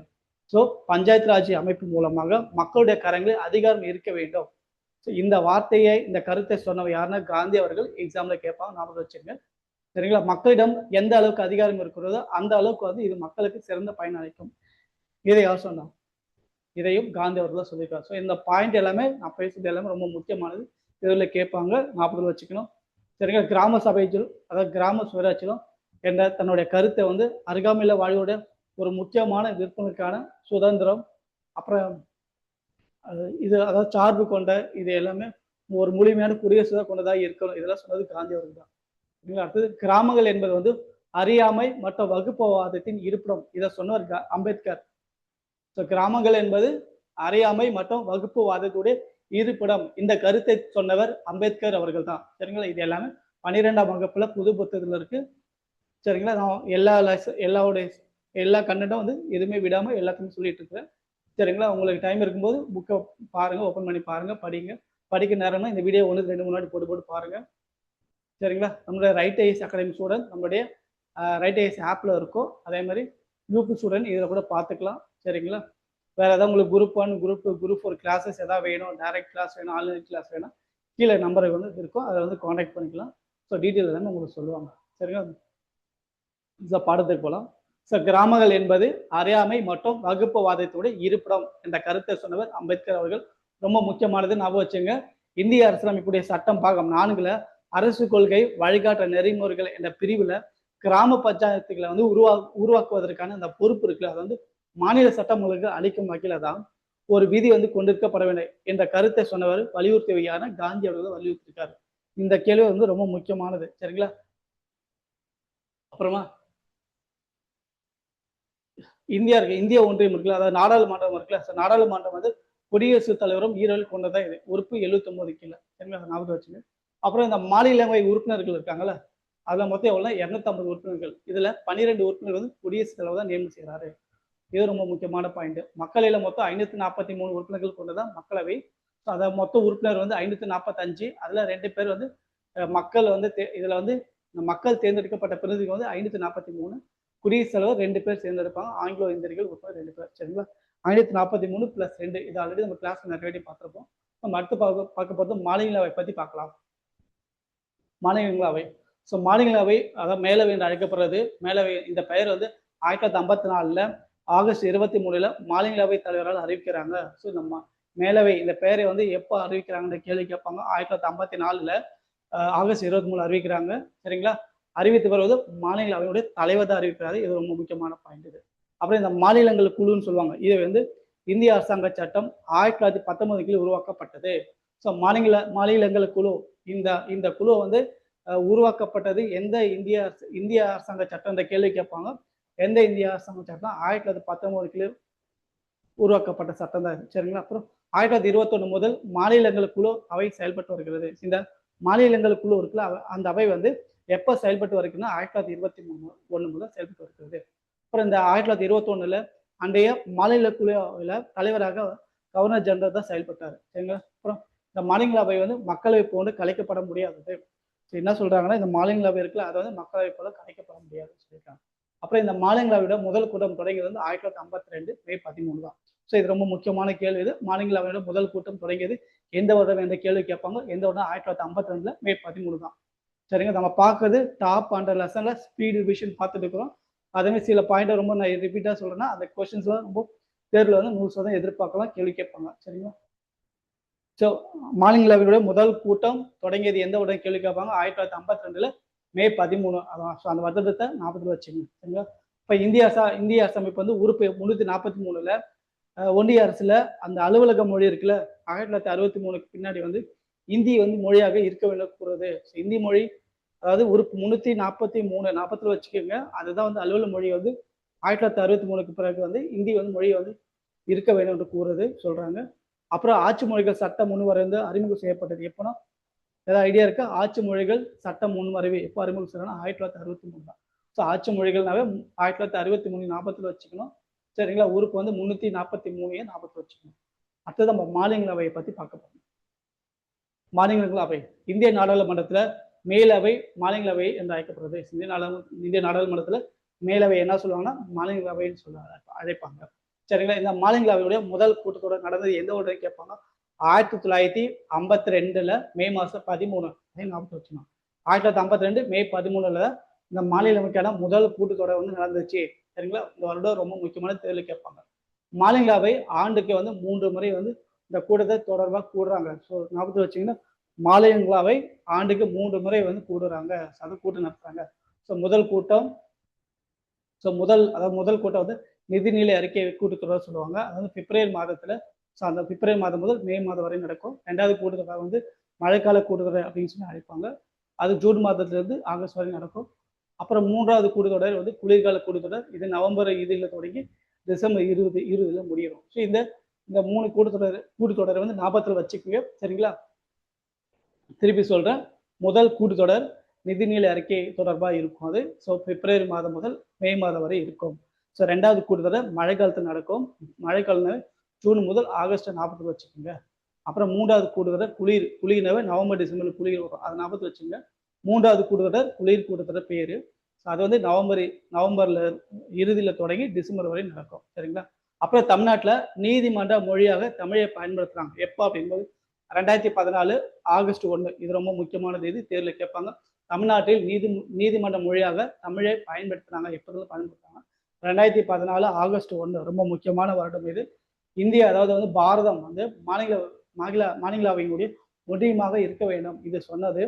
ஸோ பஞ்சாயத்து ராஜ் அமைப்பு மூலமாக மக்களுடைய கரங்களில் அதிகாரம் இருக்க வேண்டும். இந்த வார்த்தையை, இந்த கருத்தை சொன்னவர் யாருன்னா காந்தி அவர்கள். எக்ஸாம்ல கேட்பாங்க, ஞாபகம் வச்சுங்க. சரிங்களா? மக்களிடம் எந்த அளவுக்கு அதிகாரம் இருக்கிறதோ அந்த அளவுக்கு வந்து இது மக்களுக்கு சிறந்த பயன் அளிக்கும். இதை யார் சொன்னா? இதையும் காந்தி அவர்கள் தான் சொல்லியிருக்காரு. ஸோ இந்த பாயிண்ட் எல்லாமே நான் பேசுறது எல்லாமே ரொம்ப முக்கியமானது. இதில் கேட்பாங்க, ஞாபகத்தில் வச்சுக்கணும். சரிங்களா? கிராம சபையிலும், அதாவது கிராம சுவராட்சியிலும் என்ற தன்னுடைய கருத்தை வந்து அருகாமையில வாழ்வோட ஒரு முக்கியமான விற்பனைக்கான சுதந்திரம், அப்புறம் இது அதாவது சார்பு கொண்ட இது எல்லாமே ஒரு முழுமையான குடியரசு கொண்டதாக இருக்கணும். இதெல்லாம் சொன்னது காந்தி அவர்கள் தான். அடுத்தது கிராமங்கள் என்பது வந்து அறியாமை மற்றும் வகுப்புவாதத்தின் இருப்பிடம். இதை சொன்னவர் அம்பேத்கர். கிராமங்கள் என்பது அறியாமை மற்றும் வகுப்புவாதத்துடைய இருப்பிடம். இந்த கருத்தை சொன்னவர் அம்பேத்கர் அவர்கள் தான். சரிங்களா? இது எல்லாமே 12ஆம் வகுப்புல புது புத்தகத்துல இருக்கு. சரிங்களா? நான் எல்லா கண்டென்ட்டும் வந்து எதுவுமே விடாம எல்லாத்தையும் சொல்லிட்டு இருக்கிறேன். சரிங்களா? உங்களுக்கு டைம் இருக்கும்போது புக்கை பாருங்க, ஓப்பன் பண்ணி பாருங்க, படிங்க. படிக்க நேரம்னா இந்த வீடியோ 1-2 முன்னாடி போட்டு பாருங்க. சரிங்களா? நம்மளுடைய ரைட் ஐஸ் அகாடமி ஸ்டூடெண்ட் நம்மளுடைய ரைட் ஐஸ் ஆப்ல இருக்கும். அதே மாதிரி யூடியூப் ஸ்டூடெண்ட் இதில் கூட பார்த்துக்கலாம். சரிங்களா? வேற ஏதாவது உங்களுக்கு குரூப் 1, குரூப் 4 கிளாஸஸ் ஏதாவது வேணும், டைரக்ட் கிளாஸ் வேணும், ஆன்லைன் கிளாஸ் வேணும், கீழே நம்பரை வந்து இருக்கும், அதை வந்து காண்டாக்ட் பண்ணிக்கலாம். ஸோ டீட்டெயில் எல்லாமே உங்களுக்கு சொல்லுவாங்க. சரிங்களா? ஸோ பாடத்துக்கு போகலாம். ஸோ கிராமங்கள் என்பது அறியாமை மற்றும் வகுப்புவாதத்தோட இருப்பிடம் என்ற கருத்தை சொன்னவர் அம்பேத்கர் அவர்கள். ரொம்ப முக்கியமானது, ஞாபகம் வச்சுங்க. இந்திய அரசியலமைப்புடைய சட்டம் பாகம் 4ல அரசு கொள்கை வழிகாட்ட நெறிமுறைகள் என்ற பிரிவுல கிராம பஞ்சாயத்துகளை வந்து உருவாக்குவதற்கான அந்த பொறுப்பு இருக்குல்ல, அது வந்து மாநில சட்டங்களுக்கு அளிக்கும் வகையில தான் ஒரு விதி வந்து கொண்டிருக்கப்பட வேண்டும் என்ற கருத்தை சொன்னவர் வலியுறுத்தியான காந்தி அவர்கள் வலியுறுத்திருக்காரு. இந்த கேள்வி வந்து ரொம்ப முக்கியமானது. சரிங்களா? அப்புறமா இந்திய ஒன்றியம் இருக்குல்ல, அதாவது நாடாளுமன்றம் இருக்குல்ல, நாடாளுமன்றம் வந்து குடியரசுத் தலைவரும் ஈரல் கொண்டதா இது. உறுப்பு 79 கீழே. சரிங்களா? ஞாபகம் வச்சுங்க. அப்புறம் இந்த மாநிலங்களவை உறுப்பினர்கள் இருக்காங்கல்ல, அதுல மொத்தம் எவ்வளோ 250 உறுப்பினர்கள். இதுல 12 உறுப்பினர்கள் வந்து குடியரசுத் தலைவர் தான் நியமனம் செய்யறாரு. இது ரொம்ப முக்கியமான பாயிண்ட். மக்களவையில மொத்தம் 543 உறுப்பினர்கள் கொண்டதான் மக்களவை. அத மொத்த உறுப்பினர் வந்து 545. அதுல 2 பேர் வந்து மக்கள் வந்து இதுல வந்து மக்கள் தேர்ந்தெடுக்கப்பட்ட பிரதிநிதிகள் வந்து 543. குடியரசுத் தலைவர் 2 பேர் தேர்ந்தெடுப்பாங்க. ஆங்கிலோ இந்தியர்கள் உட்பட 2 பேர். சரிங்களா? 543 பிளஸ் 2. இது ஆல்ரெடி நம்ம கிளாஸ்ல நிறைய வாட்டி பார்த்திருப்போம். நம்ம அடுத்து பார்க்க போறது மாநிலங்களவை பத்தி பார்க்கலாம். மாநிலங்களவை. மாநிலங்களவை அதாவது மேலவை என்று அழைக்கப்படுறது. மேலவை இந்த பெயர் வந்து 1954 ஆகஸ்ட் 23 மாநிலங்களவை தலைவரால் அறிவிக்கிறாங்க. நம்ம மேலவை இந்த பெயரை வந்து எப்போ அறிவிக்கிறாங்கன்ற கேள்வி கேட்பாங்க. 1954 ஆகஸ்ட் 23 அறிவிக்கிறாங்க. சரிங்களா? அறிவித்து வருவது மாநிலங்களவையுடைய தலைவர் தான் அறிவிக்கிறாரு. இது ரொம்ப முக்கியமான பாயிண்ட் இது. அப்புறம் இந்த மாநிலங்கள் குழுன்னு சொல்லுவாங்க. இது வந்து இந்திய அரசாங்க சட்டம் 1919 கீழ் உருவாக்கப்பட்டது. மாநிலங்கள் குழு இந்த குழு வந்து உருவாக்கப்பட்டது எந்த இந்திய அரசாங்க சட்டம் என்ற கேள்வி கேட்பாங்க. எந்த இந்திய அரசாங்க சட்டம் 1919 கீழ் உருவாக்கப்பட்ட சட்டம் தான். சரிங்களா? அப்புறம் 1921 முதல் மாநிலங்கள் குழு அவை செயல்பட்டு வருகிறது. இந்த மாநிலங்கள் குழு இருக்குல்ல, அந்த அவை வந்து எப்ப செயல்பட்டு வருதுன்னா 1923 முதல் செயல்பட்டு வருகிறது. அப்புறம் இந்த 1921 அன்றைய மாநில குழுல தலைவராக கவர்னர் ஜெனரல் தான் செயல்பட்டாரு. சரிங்களா? அப்புறம் இந்த மாநிலங்களவை வந்து மக்களவை போன்று கலைக்கப்பட முடியாதது. என்ன சொல்றாங்கன்னா, இந்த மாநிலங்களவை இருக்குல்ல, அதை வந்து மக்களவை போல கலைக்கப்பட முடியாதுன்னு சொல்லியிருக்காங்க. அப்புறம் இந்த மாநிலங்களவையோட முதல் கூட்டம் தொடங்கியது வந்து 1952 மே 13 தான். இது ரொம்ப முக்கியமான கேள்வி இது. மாநிலங்களவையோட முதல் கூட்டம் தொடங்கியது எந்த வருடம் என்ற கேள்வி கேட்பாங்க. எந்த வருடம் 1952 மே 13 தான். சரிங்க? நம்ம பார்க்கறது டாப் அந்த லெசன்ல ஸ்பீட் ரிவிஷன் பார்த்துட்டு இருக்கிறோம். அதே சில பாயிண்ட் ரொம்ப நான் ரிப்பீட்டா சொல்றேன்னா அந்த கொஸ்டின்ஸ்லாம் ரொம்ப தேர்வுல வந்து 100% எதிர்பார்க்கலாம், கேள்வி கேட்பாங்க. சரிங்களா? மாநிலங்களவையோட முதல் கூட்டம் தொடங்கியது எந்த வருடம் கேள்வி கேட்பாங்க. 1952 மே 13. அந்த வருடத்தை ஞாபகத்தில் வச்சுக்கணும். சரிங்களா? இப்ப இந்திய அரசமைப்பு வந்து உறுப்பு 343 ஒன்றிய அரசுல அந்த அலுவலக மொழி இருக்குல்ல, 1963க்கு பின்னாடி வந்து இந்தி வந்து மொழியாக இருக்க வேண்டும் கூறுது. இந்தி மொழி அதாவது உறுப்பு 343 40 வச்சுக்கோங்க. அதுதான் வந்து அலுவலக மொழி வந்து 1963க்கு பிறகு வந்து இந்தி வந்து மொழி வந்து இருக்க வேண்டும் என்று கூறுது சொல்றாங்க. அப்புறம் ஆட்சி மொழிகள் சட்ட முன்வரை வந்து அறிமுகம் செய்யப்பட்டது எப்போனா, ஏதாவது ஐடியா இருக்கா? ஆட்சி மொழிகள் சட்டம் முன்வரைவு எப்போ அறிமுகம் செய்யறாங்கன்னா 1963 தான். ஆட்சி மொழிகள்னாவே 1963 ஞாபகத்தில் வச்சுக்கணும். சரிங்களா? உறுப்பு வந்து 343 ஞாபகத்தில் வச்சுக்கணும். அடுத்தது நம்ம மாநிலங்களவையை பத்தி பார்க்க போறோம். மாநிலங்களவை இந்திய நாடாளுமன்றத்துல மேலவை மாநிலங்களவை என்று அழைக்கப்படுறது. இந்திய நாடாளுமன்றத்துல மேலவை என்ன சொல்லுவாங்கன்னா மாநிலங்களவைன்னு சொல்லுவாங்க, அழைப்பாங்க. சரிங்களா? இந்த மாநிலங்களவையுடைய முதல் கூட்டத்தொடர் நடந்தது எந்த வருடம் கேட்பாங்க. 1952 மே மாசம் 13 ஞாபகம் வச்சுக்கணும். 1952 மே 13 இந்த மாநிலங்களவைக்கான முதல் கூட்டத்தொடர் வந்து நடந்துச்சு. சரிங்களா? இந்த வருடம் ரொம்ப முக்கியமான தேர்வு கேட்பாங்க. மாநிலங்களவை ஆண்டுக்கு வந்து 3 முறை வந்து இந்த கூட்டத்தை தொடர்பாக கூடுறாங்க. ஞாபகத்தில் வச்சீங்கன்னா மாநிலங்களவை ஆண்டுக்கு 3 முறை வந்து கூடுறாங்க. அது கூட்டம் நடத்துறாங்க. முதல் கூட்டம் முதல் கூட்டம் வந்து நிதிநிலை அறிக்கை கூட்டத்தொடர் சொல்லுவாங்க. அது வந்து பிப்ரவரி மாதத்துல அந்த பிப்ரவரி மாதம் முதல் மே மாதம் வரை நடக்கும். 2வது கூட்டத்தொடர் வந்து மழைக்கால கூட்டத்தொடர் அப்படின்னு சொல்லி அழைப்பாங்க. அது ஜூன் மாதத்துல இருந்து ஆகஸ்ட் வரை நடக்கும். அப்புறம் 3வது கூட்டத்தொடர் வந்து குளிர்கால கூட்டத்தொடர். இது நவம்பர் இறுதியில் தொடங்கி டிசம்பர் 20 முடியும். இந்த 3 கூட்டத்தொடரை வந்து ஞாபகத்தில் வச்சுக்கோங்க. சரிங்களா? திருப்பி சொல்றேன். முதல் கூட்டத்தொடர் நிதிநிலை அறிக்கை தொடர்பாக இருக்கும். அது பிப்ரவரி மாதம் முதல் மே மாதம் வரை இருக்கும். 2வது கூட்டத்தொடர் மழை காலத்தில் நடக்கும். மழைக்காலம் ஜூன் முதல் ஆகஸ்ட் ஞாபகத்தில் வச்சுக்கோங்க. அப்புறம் 3வது கூட்டத்தொடர் குளிர்னவே நவம்பர் டிசம்பர் குளிர் வரும். அதை ஞாபகத்தில் வச்சுங்க. 3வது கூட்டத்தொடர் குளிர் கூட்டத்தொடர் பேரு. அது வந்து நவம்பர்ல இறுதியில தொடங்கி டிசம்பர் வரை நடக்கும். சரிங்களா? அப்புறம் தமிழ்நாட்டுல நீதிமன்ற மொழியாக தமிழை பயன்படுத்துறாங்க. எப்போ அப்படின்போது 2014 ஆகஸ்ட் 1. இது ரொம்ப முக்கியமானது. இது தேர்வுல கேட்பாங்க. தமிழ்நாட்டில் நீதிமன்ற மொழியாக தமிழை பயன்படுத்துறாங்க. எப்போதும் பயன்படுத்துறாங்க 2014 ஆகஸ்ட் 1. ரொம்ப முக்கியமான வருடம் இது. இந்தியா அதாவது வந்து பாரதம் வந்து மாநிலங்களவையினுடைய ஒன்றியமாக இருக்க வேண்டும். இது சொன்னது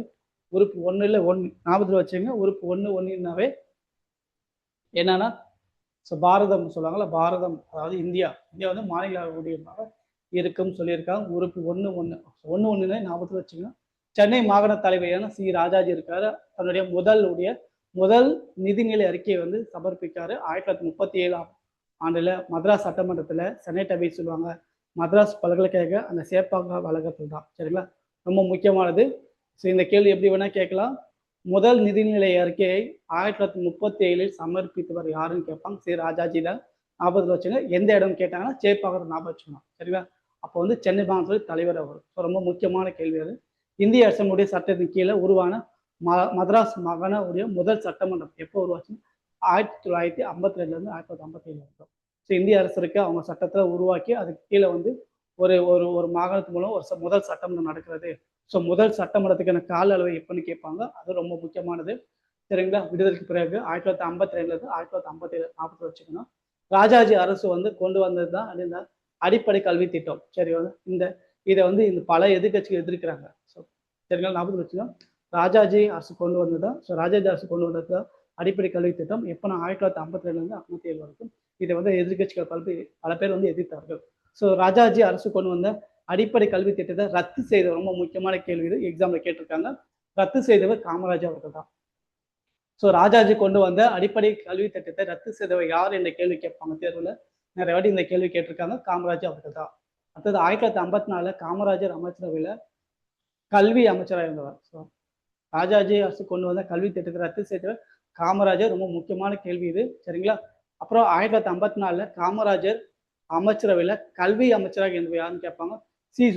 உறுப்பு 1ல் 1 ஞாபகத்தில் வச்சுங்க. உறுப்பு 1 என்னன்னா பாரதம் சொல்லுவாங்கல்ல, பாரதம் அதாவது இந்தியா வந்து மாநில உரிமையாக இருக்குன்னு சொல்லியிருக்காங்க. உறுப்பு 1 ஞாபகத்தில் வச்சுங்க. சென்னை மாகாண தலைவரான ராஜாஜி இருக்காரு. தன்னுடைய முதல் நிதிநிலை அறிக்கையை வந்து சமர்ப்பிக்காரு 1937ஆம் ஆண்டுல மദ്രാஸ் சட்டமன்றத்துல செனட் அவை சொல்லுவாங்க. மദ്രാஸ் பல்கலைக்கழக அந்த சேப்பாங்க வளாகத்தில் தான். சரிங்களா? ரொம்ப முக்கியமானது. இந்த கேள்வி எப்படி வேணா கேட்கலாம். முதல் நிதிநிலை அறிக்கையை 1937 சமர்ப்பித்தவர் யாருன்னு கேட்பாங்க. ராஜாஜி தான். ஞாபகத்தில் வச்சுங்க. எந்த இடம் கேட்டாங்கன்னா சேப்பாக்கம் ஞாபகம் வச்சுக்கணும். சரிங்களா? அப்போ வந்து சென்னை மாகாண தலைவர் அவர். ரொம்ப முக்கியமான கேள்வி அது. இந்திய அரசனுடைய சட்டத்தின் கீழே உருவான மദ്രാஸ் மாகாண உடைய முதல் சட்டமன்றம் எப்போ உருவாச்சு? 1952 1957 வரைக்கும். இந்திய அரசருக்கு அவங்க சட்டத்துல உருவாக்கி அதுக்கு கீழே வந்து ஒரு ஒரு ஒரு மாகாணத்து மூலம் ஒரு முதல் சட்டமன்றம் நடக்கிறது. முதல் சட்டமன்றத்துக்கான கால அளவை எப்பன்னு கேட்பாங்க. அது ரொம்ப முக்கியமானது. சரிங்களா? விடுதலைக்கு பிறகு 1952 1957 ஞாபகத்தில் வச்சுக்கணும். ராஜாஜி அரசு வந்து கொண்டு வந்தது தான் இந்த அடிப்படை கல்வி திட்டம். சரி, இதை வந்து இந்த பல எதிர்கட்சிகள் எதிர்க்கிறாங்க. சரிங்களா? ஞாபகத்தில் வச்சுக்கணும். ராஜாஜி அரசு கொண்டு வந்ததுதான். ராஜாஜி அரசு கொண்டு வந்தது தான் அடிப்படை கல்வி திட்டம். எப்போனா 1952 57 வரைக்கும் இதை வந்து எதிர்கட்சிகள் பல பேர் வந்து எதிர்த்தார்கள். ராஜாஜி அரசு கொண்டு வந்த அடிப்படை கல்வி திட்டத்தை ரத்து செய்த ரொம்ப முக்கியமான கேள்வி இது. எக்ஸாம்ல கேட்டிருக்காங்க. ரத்து செய்தவர் காமராஜர் அவர்கள் தான். ராஜாஜி கொண்டு வந்த அடிப்படை கல்வி திட்டத்தை ரத்து செய்தவர் யார் என்ற கேள்வி கேட்பாங்க தேர்வுல. நிறைய வாட்டி இந்த கேள்வி கேட்டிருக்காங்க. காமராஜர் அவர்கள் தான். அடுத்தது 1954 காமராஜர் அமைச்சரவையில கல்வி அமைச்சராக இருந்தவர். ராஜாஜி அரசு கொண்டு வந்த கல்வி திட்டத்தை ரத்து செய்தவர் காமராஜர். ரொம்ப முக்கியமான கேள்வி இது. சரிங்களா? அப்புறம் 1954 காமராஜர் அமைச்சரவையில கல்வி அமைச்சராக இருந்தவர் யாருன்னு கேட்பாங்க.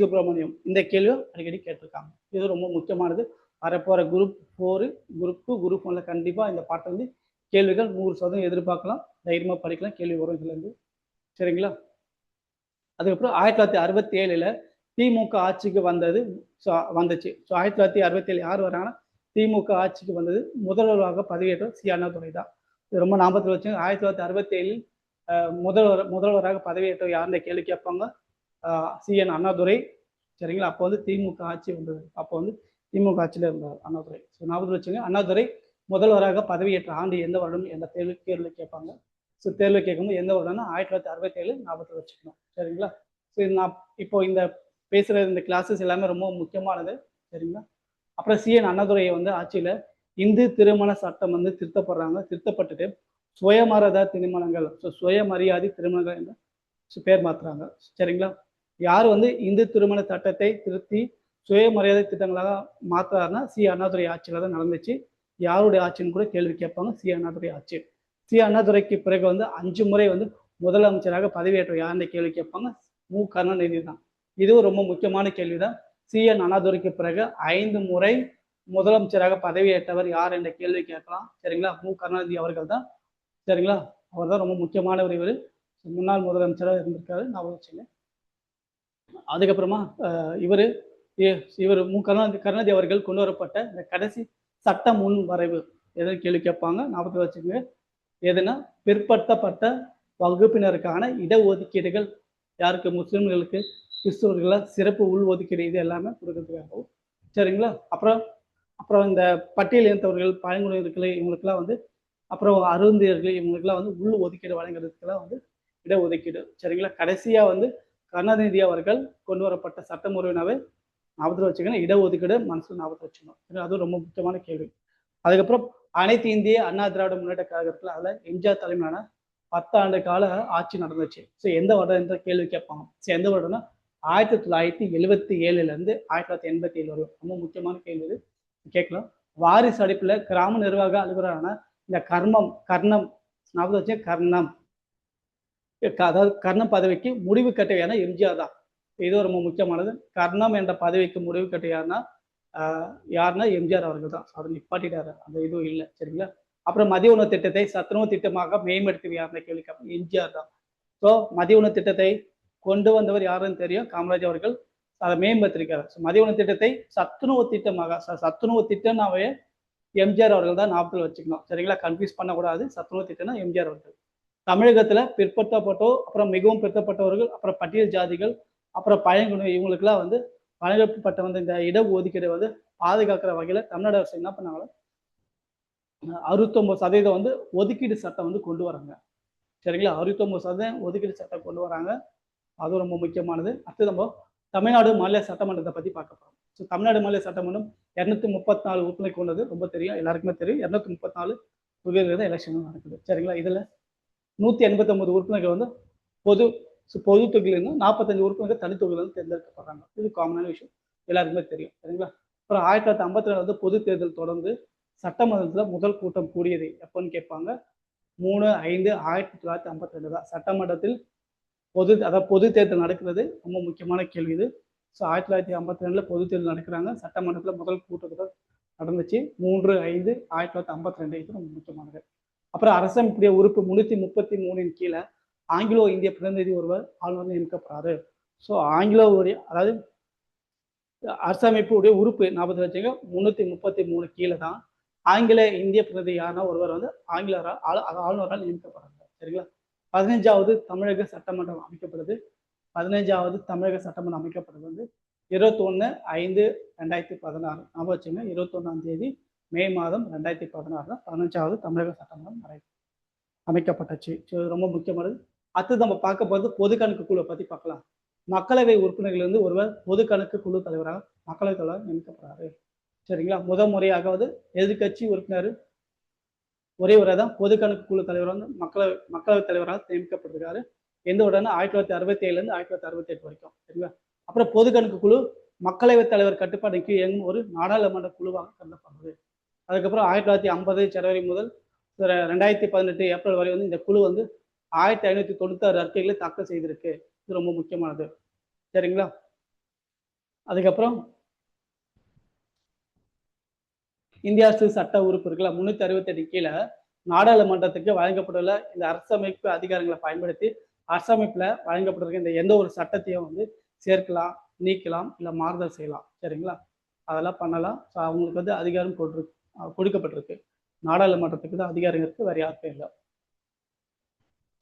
சுப்பிரமணியம். இந்த கேள்வியும் அடிக்கடி கேட்டிருக்காங்க. இது ரொம்ப முக்கியமானது. வரப்போற குரூப் 4 குரூப் 2 குரூப் 1 கண்டிப்பா இந்த பாட்டை வந்து கேள்விகள் 100% எதிர்பார்க்கலாம். தைரியமா படிக்கலாம். கேள்வி வரும் இதுல இருந்து. சரிங்களா? அதுக்கப்புறம் 1967 திமுக ஆட்சிக்கு வந்துச்சு. 1967 யார் வராங்கன்னா திமுக ஆட்சிக்கு வந்தது முதல்வராக பதவியேற்ற அண்ணாதுரை தான். இது ரொம்ப ஞாபகத்தில் வச்சு 1967 முதல்வராக பதவியேற்ற யாருன்ற கேள்வி கேட்பாங்க. அண்ணாதுரை. சரிங்களா? அப்போ வந்து திமுக ஆட்சி வந்தது. அப்போ வந்து திமுக ஆட்சியில் இருந்தார் அண்ணாதுரை. ஞாபகத்தில் வச்சுங்க. அண்ணாதுரை முதல்வராக பதவியேற்ற ஆண்டு எந்த வருடம் எந்த தேர்வு கேட்பாங்க. தேர்வு கேட்கும்போது எந்த வருடம்னா 1967 ஞாபகத்தில் வச்சுக்கணும். சரிங்களா? நான் இப்போ இந்த பேசுகிற இந்த கிளாஸஸ் எல்லாமே ரொம்ப முக்கியமானது. சரிங்களா? அப்புறம் அண்ணாதுரையை வந்து ஆட்சியில இந்து திருமண சட்டம் வந்து திருத்தப்பட்டுட்டு சுயமரியாதை திருமணங்கள், சுயமரியாதை திருமணங்கள் என்று பேர் மாத்துறாங்க. சரிங்களா? யார் வந்து இந்து திருமண சட்டத்தை திருத்தி சுயமரியாதை திட்டங்களாக மாத்துறாருன்னா அண்ணாதுரை ஆட்சியில தான் நடந்துச்சு. யாருடைய ஆட்சின்னு கூட கேள்வி கேட்பாங்க. அண்ணாதுரை ஆட்சி. அண்ணாதுரைக்கு பிறகு வந்து 5 முறை வந்து முதலமைச்சராக பதவியேற்ற யாருன்னு கேள்வி கேட்பாங்க. கருணாநிதி தான். இதுவும் ரொம்ப முக்கியமான கேள்விதான். அண்ணாதுரைக்கு பிறகு 5 முறை முதலமைச்சராக பதவியேற்றவர் யார் என்ற கேள்வி கேட்கலாம். சரிங்களா? கருணாநிதி அவர்கள் தான். சரிங்களா? அவர் தான் ரொம்ப முக்கியமானவர். இவர் முன்னாள் முதலமைச்சராக இருந்திருக்காரு. ஞாபகம் வச்சுங்க. அதுக்கப்புறமா இவர் கருணாநிதி அவர்கள் கொண்டு வரப்பட்ட இந்த கடைசி சட்ட முன் வரைவு எதுன்னு கேள்வி கேட்பாங்க. ஞாபகத்தில் வச்சுங்க. எதுனா பிற்படுத்தப்பட்ட வகுப்பினருக்கான இடஒதுக்கீடுகள், யாருக்கு? முஸ்லிம்களுக்கு, கிறிஸ்தவர்கள சிறப்பு உள் ஒதுக்கீடு, இது எல்லாமே கொடுக்கறதுக்காகவும். சரிங்களா? அப்புறம் இந்த பட்டியல் இனத்தவர்கள், பழங்குடியினர்கள், இவங்களுக்குலாம் வந்து, அப்புறம் அருந்தியர்கள், இவங்களுக்குலாம் வந்து உள் ஒதுக்கீடு வழங்குறதுக்கெல்லாம் வந்து இடஒதுக்கீடு. சரிங்களா? கடைசியா வந்து கருணாநிதி அவர்கள் கொண்டு வரப்பட்ட சட்டமுறையினாவே ஞாபகத்தில் வச்சுக்கணும். இடஒதுக்கீடு மனசுல ஞாபகத்தில் வச்சுக்கணும். அதுவும் ரொம்ப முக்கியமான கேள்வி. அதுக்கப்புறம் அனைத்து இந்திய அண்ணா திராவிட முன்னேற்ற கழகத்தில் அதில் எம்ஜிஆர் தலைமையிலான 10 ஆண்டு கால ஆட்சி நடந்துச்சு. எந்த வருடம் என்ற கேள்வி கேட்பாங்க. எந்த வருடம்னா 1977 1987 வரை. ரொம்ப முக்கியமான கேள்வி இது, கேட்கலாம். வாரிசு அடிப்புல கிராம நிர்வாக அலுவலரான இந்த கர்ணம் ஞாபகம் வச்சு அதாவது கர்ணம் பதவிக்கு முடிவு கட்டையான எம்ஜிஆர் தான். இது ரொம்ப முக்கியமானது. கர்ணம் என்ற பதவிக்கு முடிவு கட்ட யாருன்னா எம்ஜிஆர் அவர்கள் தான். அவர் நிப்பாட்டிட்டாரு. அந்த இதுவும் இல்லை. சரிங்களா? அப்புறம் மதிய உணவு திட்டத்தை சத்துணவு திட்டமாக மேம்படுத்தி யாருன்னா கேள்வி கேட்பாங்க. எம்ஜிஆர் தான். மதிய உணவு திட்டத்தை கொண்டு வந்தவர் யாருன்னு தெரியும். காமராஜ் அவர்கள் அதை மேம்படுத்திருக்காரு. மதிய உணவு திட்டத்தை சத்துணவு திட்டமாக, சத்துணவு திட்டம்னாவே எம்ஜிஆர் அவர்கள் தான் ஞாபகத்தில் வச்சுக்கணும். சரிங்களா? கன்ஃபியூஸ் பண்ணக்கூடாது. சத்துணவு திட்டம்னா எம்ஜிஆர் அவர்கள். தமிழகத்துல பிற்படுத்தப்பட்டோர், அப்புறம் மிகவும் பிற்படுத்தப்பட்டவர்கள், அப்புறம் பட்டியல் ஜாதிகள், அப்புறம் பழங்குடி, இவங்களுக்குலாம் வந்து வழங்கப்பட்ட வந்து இந்த இடஒதுக்கீடு வந்து பாதுகாக்கிற வகையில தமிழ்நாடு அரசு என்ன பண்ணாங்களோ 69% வந்து ஒதுக்கீடு சட்டம் வந்து கொண்டு வராங்க. சரிங்களா? 69% ஒதுக்கீடு சட்டம் கொண்டு வராங்க. அதுவும் ரொம்ப முக்கியமானது. அடுத்து நம்ம தமிழ்நாடு மாநில சட்டமன்றத்தை பத்தி பார்க்க போறோம். ஸோ தமிழ்நாடு மாநில சட்டமன்றம் 234 உறுப்பினர் கொண்டது. ரொம்ப தெரியும், எல்லாருக்குமே தெரியும். 234 தொகுதிகளில் எலெக்ஷன் நடக்குது. சரிங்களா? இதுல 189 உறுப்பினர்கள் வந்து பொது பொது தொகுதியிலிருந்து 45 உறுப்பினர்கள் தனி தொகுதியிலிருந்து தேர்ந்தெடுக்கப்படுறாங்க. இது காமனான விஷயம், எல்லாருக்குமே தெரியும். சரிங்களா? அப்புறம் 1952 வந்து பொது தேர்தல் தொடர்ந்து சட்டமன்றத்துல முதல் கூட்டம் கூடியது எப்போன்னு கேட்பாங்க. 3/5/1952 தான் சட்டமன்றத்தில் பொது தேர்தல் நடக்கிறது. ரொம்ப முக்கியமான கேள்வி இது. ஸோ 1952 பொது தேர்தல் நடக்கிறாங்க. சட்டமன்றத்தில் முதல் கூட்டத்தொடர் நடந்துச்சு 3/5/1952. இது ரொம்ப முக்கியமானது. அப்புறம் அரசமைப்புடைய உறுப்பு 333 கீழே ஆங்கிலோ இந்திய பிரதிநிதி ஒருவர் ஆளுநர் நியமிக்கப்படுறாரு. ஸோ ஆங்கிலோவுடைய அதாவது அரசமைப்புடைய உறுப்பு 40 வச்சுங்க 333 கீழே தான் ஆங்கில இந்திய பிரதிநிதியான ஒருவர் வந்து ஆளுநரால் நியமிக்கப்படுறாங்க. சரிங்களா? 15வது தமிழக சட்டமன்றம் அமைக்கப்படுது. 15வது தமிழக சட்டமன்றம் அமைக்கப்படுறது வந்து 21/5/2016. ஞாபகம் வச்சுங்க, 21ஆம் தேதி மே மாதம் 2016 தான் 15வது தமிழக சட்டமன்றம் அமைக்கப்பட்டுச்சு. ரொம்ப முக்கியமானது. அடுத்து நம்ம பார்க்க போகிறது பொது கணக்கு குழு பத்தி பார்க்கலாம். மக்களவை உறுப்பினர்கள் இருந்து ஒருவர் பொது கணக்கு குழு தலைவராக மக்களவை தலைவர் நியமிக்கப்படுறாரு. சரிங்களா? முறையாக வந்து எதிர்கட்சி உறுப்பினர் ஒரே ஒரு தான் பொது கணக்கு குழு தலைவர் வந்து மக்களவை தலைவராக நியமிக்கப்பட்டிருக்காரு. எந்த உடனே 1967 1968 வரைக்கும். சரிங்களா? அப்புறம் பொது கணக்கு குழு மக்களவை தலைவர் கட்டுப்பாடு கீழ் இயங்கும் ஒரு நாடாளுமன்ற குழுவாக கருதப்படுது. அதுக்கப்புறம் 1950 ஜனவரி முதல் 2018 ஏப்ரல் வரை வந்து இந்த குழு வந்து 1596 அறிக்கைகளை தாக்கல் செய்திருக்கு. இது ரொம்ப முக்கியமானது. சரிங்களா? அதுக்கப்புறம் இந்திய அரசு சட்ட உறுப்பு இருக்குல்ல 368 கீழே நாடாளுமன்றத்துக்கு வழங்கப்பட்டுள்ள இந்த அரசமைப்பு அதிகாரங்களை பயன்படுத்தி அரசமைப்புல வழங்கப்பட்டிருக்க இந்த எந்த ஒரு சட்டத்தையும் வந்து சேர்க்கலாம், நீக்கலாம், இல்லை மாறுதல் செய்யலாம். சரிங்களா? அதெல்லாம் பண்ணலாம். ஸோ அவங்களுக்கு வந்து அதிகாரம் கொடுக்கப்பட்டிருக்கு. நாடாளுமன்றத்துக்கு தான் அதிகாரம் இருக்கு, வேற யாருக்கும் இல்லை.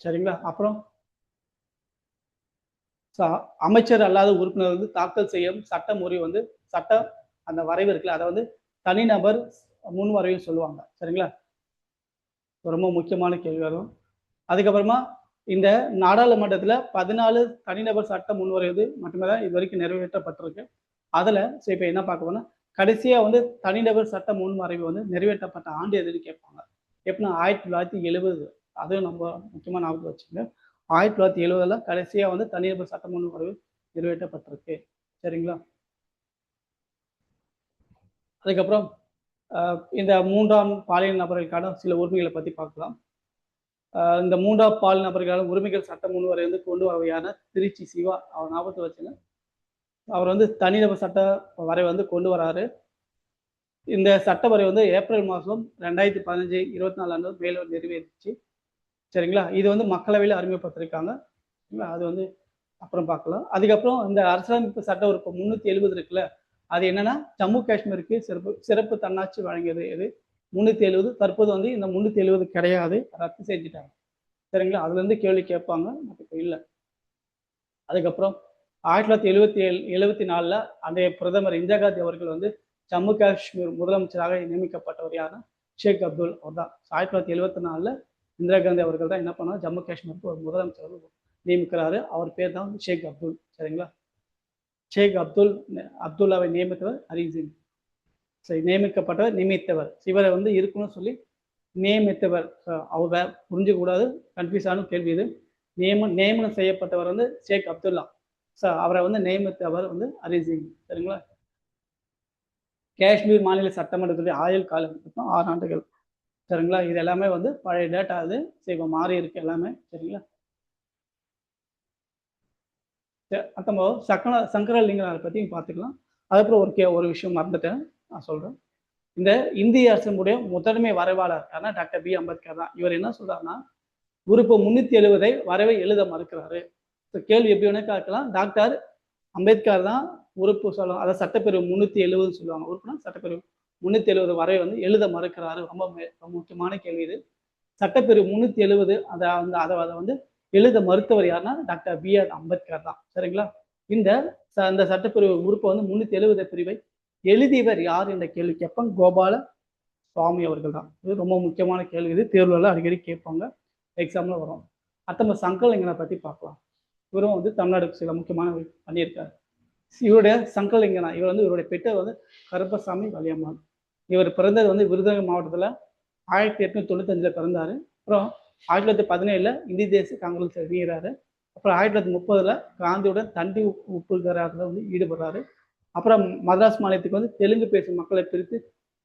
சரிங்களா? அப்புறம் அமைச்சர் அல்லாத உறுப்பினர் வந்து தாக்கல் செய்யும் சட்ட முறை வந்து சட்ட அந்த வரைவு இருக்குல்ல அதை வந்து தனிநபர் முன் வரைவு சொல்லுவாங்க. சரிங்களா? ரொம்ப முக்கியமான கேள்வி வரும். அதுக்கப்புறமா இந்த நாடாளுமன்றத்துல 14 தனிநபர் சட்ட முன்வரைவு மட்டுமே தான் இது வரைக்கும் நிறைவேற்றப்பட்டிருக்கு. அதுல இப்ப என்ன பார்க்க போனா கடைசியா வந்து தனிநபர் சட்ட முன்வரைவு வந்து நிறைவேற்றப்பட்ட ஆண்டு எதுன்னு கேட்பாங்க. எப்படின்னா 1970. அதுவும் நம்ம முக்கியமா ஞாபகம் வச்சுங்க. 1970 கடைசியா வந்து தனிநபர் சட்ட முன்வரைவு நிறைவேற்றப்பட்டிருக்கு. சரிங்களா? அதுக்கப்புறம் இந்த 3ஆம் பாலின நபர்களுக்கான சில உரிமைகளை பத்தி பார்க்கலாம். இந்த 3ஆம் பால் நபர்களான உரிமைகள் சட்ட முன்வரை வந்து கொண்டு வரவையான திருச்சி சிவா அவர் ஞாபகத்தை வச்சுங்க. அவர் வந்து தனிநபர் சட்ட வரை வந்து கொண்டு வராரு. இந்த சட்ட வரை வந்து ஏப்ரல் மாதம் 2015 24 ஆண்டு மேல நிறைவேறிச்சு. சரிங்களா? இது வந்து மக்களவையில் அறிமுகப்படுத்திருக்காங்க. அது வந்து அப்புறம் பார்க்கலாம். அதுக்கப்புறம் இந்த அரசியலமைப்பு சட்ட உறுப்பு 370 இருக்குல்ல, அது என்னன்னா ஜம்மு காஷ்மீருக்கு சிறப்பு தன்னாட்சி வழங்கியது. இது 370 தற்போது வந்து இந்த 370 கிடையாது, ரத்து செஞ்சுட்டாங்க. சரிங்களா? அதுல இருந்து கேள்வி கேட்பாங்க, இப்போ இல்லை. அதுக்கப்புறம் 1974 அன்றைய பிரதமர் இந்திரா காந்தி அவர்கள் வந்து ஜம்மு காஷ்மீர் முதலமைச்சராக நியமிக்கப்பட்டவர் யாருன்னா ஷேக் அப்துல். அவர் தான் 1974 இந்திரா காந்தி அவர்கள் தான் என்ன பண்ணார், ஜம்மு காஷ்மீருக்கு ஒரு முதலமைச்சர் நியமிக்கிறாரு. அவர் பேர் தான் ஷேக் அப்துல். சரிங்களா? ஷேக் அப்துல்லாவை நியமித்தவர் ஹரிசிங். சரி, நியமித்தவர் இவரை வந்து இருக்குன்னு சொல்லி நியமித்தவர். அவர் புரிஞ்சு கூடாது, கன்ஃபியூஸான கேள்வி இது. நியமனம் செய்யப்பட்டவர் வந்து ஷேக் அப்துல்லா. அவரை வந்து நியமித்தவர் வந்து ஹரிசிங். சரிங்களா? காஷ்மீர் மாநில சட்டமன்றத்துடைய ஆயுள் காலம் 6 ஆண்டுகள். சரிங்களா? இது எல்லாமே வந்து பழைய டேட்டா. அது இப்போ மாறி இருக்கு எல்லாமே. சரிங்களா? நம்ம சங்கரலிங்கனாரை பத்தி பார்த்துக்கலாம். அதுக்கப்புறம் ஒரு விஷயம் மறந்துட்டேன், நான் சொல்றேன். இந்த இந்திய அரசினுடைய முதன்மை வரைவாளர் யாருன்னா டாக்டர் பி அம்பேத்கர் தான். இவர் என்ன சொல்றாருன்னா உறுப்பு 370 வரைவை எழுத மறுக்கிறாரு. கேள்வி எப்படி வேணா கேட்கலாம். டாக்டர் அம்பேத்கர் தான் உறுப்பு சொல்லலாம், அதாவது சட்டப்பிரிவு 370 சொல்லுவாங்க. உறுப்புனா சட்டப்பிரிவு 370 வரை வந்து எழுத மறுக்கிறாரு. ரொம்ப முக்கியமான கேள்வி இது. சட்டப்பிரிவு 370 அதை வந்து எழுத மறுத்தவர் யாருன்னா டாக்டர் பி ஆர் அம்பேத்கர் தான். சரிங்களா? இந்த அந்த சட்டப்பிரிவு உறுப்பை வந்து 370 பிரிவை எழுதியவர் யார் என்ற கேள்வி கேட்பாங்க. கோபால சுவாமி அவர்கள் தான். இது ரொம்ப முக்கியமான கேள்வி. இது தேர்வுல அடிக்கடி கேட்பாங்க, எக்ஸாம்ல வரும். அடுத்த சங்கரலிங்கனை பத்தி பார்க்கலாம். இவரும் வந்து தமிழ்நாடுக்கு சில முக்கியமான பண்ணியிருக்காரு. இவருடைய சங்கரலிங்கனா இவர் வந்து இவருடைய பெற்றோர் வந்து கருப்பசாமி வலியம்மாள். இவர் பிறந்தது வந்து விருதுநகர் மாவட்டத்தில் 1895 பிறந்தாரு. அப்புறம் 1917 இந்திய தேசிய காங்கிரஸ் இணைகிறாரு. அப்புறம் 1930 காந்தியுடன் தண்டி உப்புகிறாரில் வந்து ஈடுபடுறாரு. அப்புறம் மதராஸ் மாநிலத்துக்கு வந்து தெலுங்கு பேசும் மக்களை பிரித்து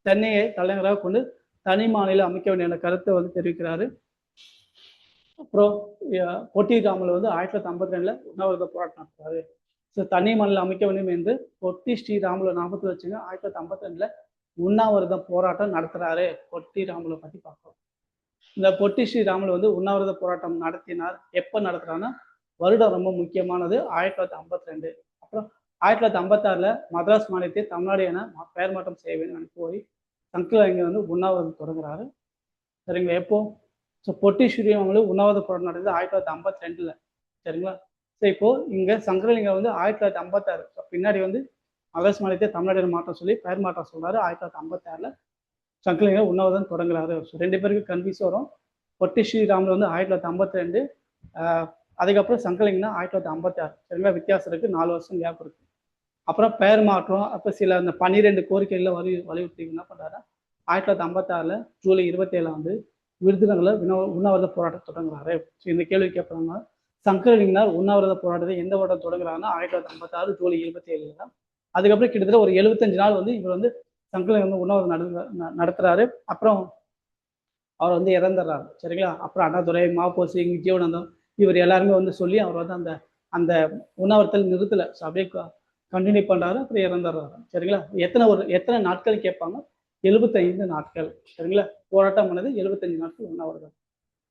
சென்னையை தலைநகராக கொண்டு தனி மாநிலம் அமைக்க வேண்டிய கருத்தை வந்து தெரிவிக்கிறாரு. அப்புறம் பொட்டி ராமல வந்து 1952 உண்ணாவிரத போராட்டம் நடத்துறாரு. தனி மாநிலம் அமைக்க வேண்டும் என்று பொட்டி ஸ்ரீராமுல 40 வச்சுங்க 1952 உண்ணாவிரதம் போராட்டம் நடத்துறாரு. பொட்டி ராமுல பத்தி பார்க்கலாம். இந்த பொட்டி ஸ்ரீராமுல வந்து உண்ணாவிரத போராட்டம் நடத்தினார். எப்ப நடத்துறாருன்னா வருடம் ரொம்ப முக்கியமானது 1952. அப்புறம் 1956 மதராஸ் மாநிலத்தை தமிழ்நாடு என பெயர் மாற்றம் செய்ய வேண்டும் கோரி சங்கரலிங்கர் வந்து உண்ணாவிரதம் தொடங்குறாரு. சரிங்களா? எப்போ பொட்டி ஸ்ரீராமுல உண்ணாவிரத போராட்டம் நடந்தது 1952. சரிங்களா? இப்போ இங்க சங்கரலிங்கர் வந்து 1956 பின்னாடி வந்து மதராஸ் மாநிலத்தை தமிழ்நாடு மாற்றம் சொல்லி பெயர் மாற்றம் சொல்றாரு. 1956 சங்கரலிங்கர் உண்ணாவிரதம் தொடங்குறாரு. ரெண்டு பேருக்கு கன்ஃபியூஸ் வரும். பொட்டி ஸ்ரீராமுல வந்து 1952, அதுக்கப்புறம் சங்கரலிங்கர் 1956. சரிங்களா? வித்தியாசம் இருக்கு, 4 வருஷம் கேப் இருக்கு. அப்புறம் பெயர் மாற்றம் அப்ப சில அந்த 12 கோரிக்கைகள்ல வலியுறுத்தி என்ன பண்றாரு 1956 ஜூலை 27 வந்து விருதுநகர்ல உண்ணாவிரத போராட்டம் தொடங்குறாரு. இந்த கேள்வி கேட்பாங்க. சங்கரலிங்கர் உண்ணாவிரத போராட்டத்தை எந்த வருடம் தொடங்குறாருன்னா 1956 ஜூலை 27 தான். அதுக்கப்புறம் கிட்டத்தட்ட ஒரு 75 நாள் வந்து இவர் வந்து சங்கரலிங்கர் வந்து உண்ணாவிரதம் நடத்துறாரு. அப்புறம் அவர் வந்து இறந்துடுறாரு. சரிங்களா? அப்புறம் அண்ணாதுரை, மாப்போசி, ஜீவனந்தம் இவர் எல்லாருமே வந்து சொல்லி அவர் வந்து அந்த அந்த உண்ணாவிரத்தில் நிறுத்தல. அப்படியே கண்டினியூ பண்றாரு. அப்புறம் இறந்துடுறாரு. சரிங்களா? எத்தனை நாட்கள் கேட்பாங்க? 75 நாட்கள். சரிங்களா? போராட்டம் பண்ணது 75 நாட்கள் உண்ணாவிரதம்.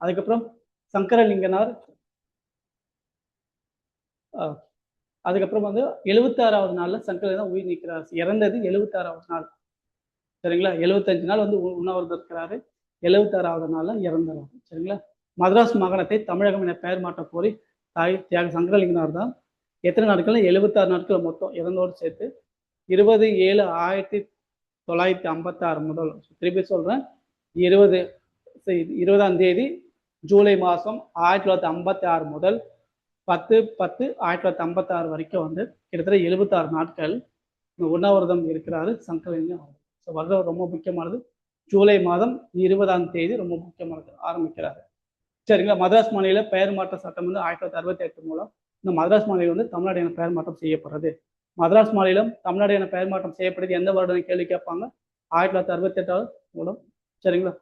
அதுக்கப்புறம் சங்கரலிங்கனார் அதுக்கப்புறம் வந்து 76வது நாள்ல சங்கரலிங்கர் உயிர் நீக்கிறார். இறந்தது 76வது நாள். சரிங்களா? 75 நாள் வந்து உண்ணாவிரதம் இருக்கிறாரு. 76வது நாள்ல இறந்துறாரு. சரிங்களா? மதராஸ் மாகாணத்தை தமிழகம் என பெயர் மாற்ற கோரி தியாக சங்கரலிங்கனார் தான் எத்தனை நாட்கள்? 76 நாட்கள் மொத்தம் இறந்தோடு சேர்த்து 20/7/1956 முதல் திருப்பி சொல்றேன் 20ஆம் தேதி ஜூலை மாதம் 1956 முதல் 10/10/1956 வரைக்கும் வந்து கிட்டத்தட்ட 76 நாட்கள் உண்ணாவிரதம் இருக்கிறாரு சங்கரலிங்கர். வருடம் ரொம்ப முக்கியமானது. ஜூலை மாதம் 20ஆம் தேதி ரொம்ப முக்கியமானது ஆரம்பிக்கிறாரு. சரிங்களா? மதராஸ் மாநில பெயர் மாற்ற சட்டம் வந்து 1968 மூலம் இந்த மதராஸ் மாநிலம் வந்து தமிழ்நாடு என பெயர் மாற்றம் செய்யப்படுறது. மதராஸ் மாநிலம் தமிழ்நாடு என பெயர் மாற்றம் செய்யப்படுது எந்த வருடம் கேள்வி கேட்பாங்க? 1968 மூலம். சரிங்களா?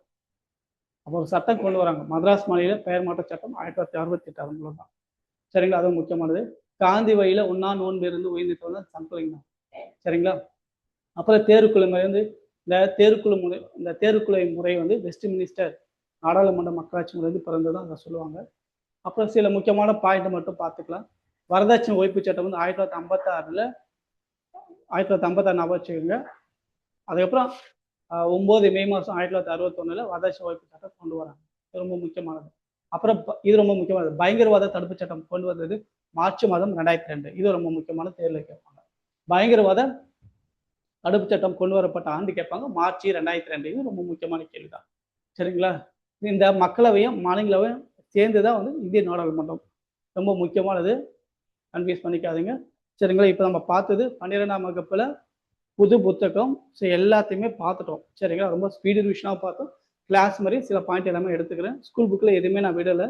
அப்போ ஒரு சட்டம் கொண்டு வராங்க. மதராஸ் மாநில பெயர் மாற்ற சட்டம் 1968 மூலம் தான். சரிங்களா? அதுவும் முக்கியமானது. காந்தி வழியில உண்ணா நோன்பு இருந்து உயிர்நீத்தவர் தான் சங்கரலிங்கர். சரிங்களா? அப்புறம் தேர்வுக்குழு முறை வந்து இந்த தேர்வுக்குழு முறை வந்து வெஸ்ட் மினிஸ்டர் நாடாளுமன்ற மக்களாட்சி முறை வந்து பிறந்ததான் அதை சொல்லுவாங்க. அப்புறம் சில முக்கியமான பாயிண்ட் மட்டும் பார்த்துக்கலாம். வரதட்சணை ஒழிப்பு சட்டம் வந்து 1956 ஞாபகம் வச்சுக்கோங்க. அதுக்கப்புறம் 9 மே மாதம் 1961 வரதட்சணை ஒழிப்பு சட்டம் கொண்டு வராங்க. ரொம்ப முக்கியமானது. அப்புறம் இது ரொம்ப முக்கியமானது பயங்கரவாத தடுப்பு சட்டம் கொண்டு வந்தது மார்ச் மாதம் 2002. இது ரொம்ப முக்கியமான தேர்தல் கேட்பாங்க. பயங்கரவாத தடுப்பு சட்டம் கொண்டு வரப்பட்ட ஆண்டு கேட்பாங்க மார்ச் 2002. இது ரொம்ப முக்கியமான கேள்விதான். சரிங்களா? இந்த மக்களவையும் மாநிலவையும் சேர்ந்துதான் வந்து இந்திய நாடாளுமன்றம். ரொம்ப முக்கியமானது, கன்ஃபியூஸ் பண்ணிக்காதீங்க. சரிங்களா? இப்போ நம்ம பார்த்தது 12ஆம் வகுப்புல புது புத்தகம். எல்லாத்தையுமே பார்த்துட்டோம். சரிங்களா? ரொம்ப ஸ்பீடு ரிவிஷனாக பார்த்தோம். கிளாஸ் மாதிரி சில பாயிண்ட் எல்லாமே எடுத்துக்கிறேன். ஸ்கூல் புக்கில் எதுவுமே நான் விடலை.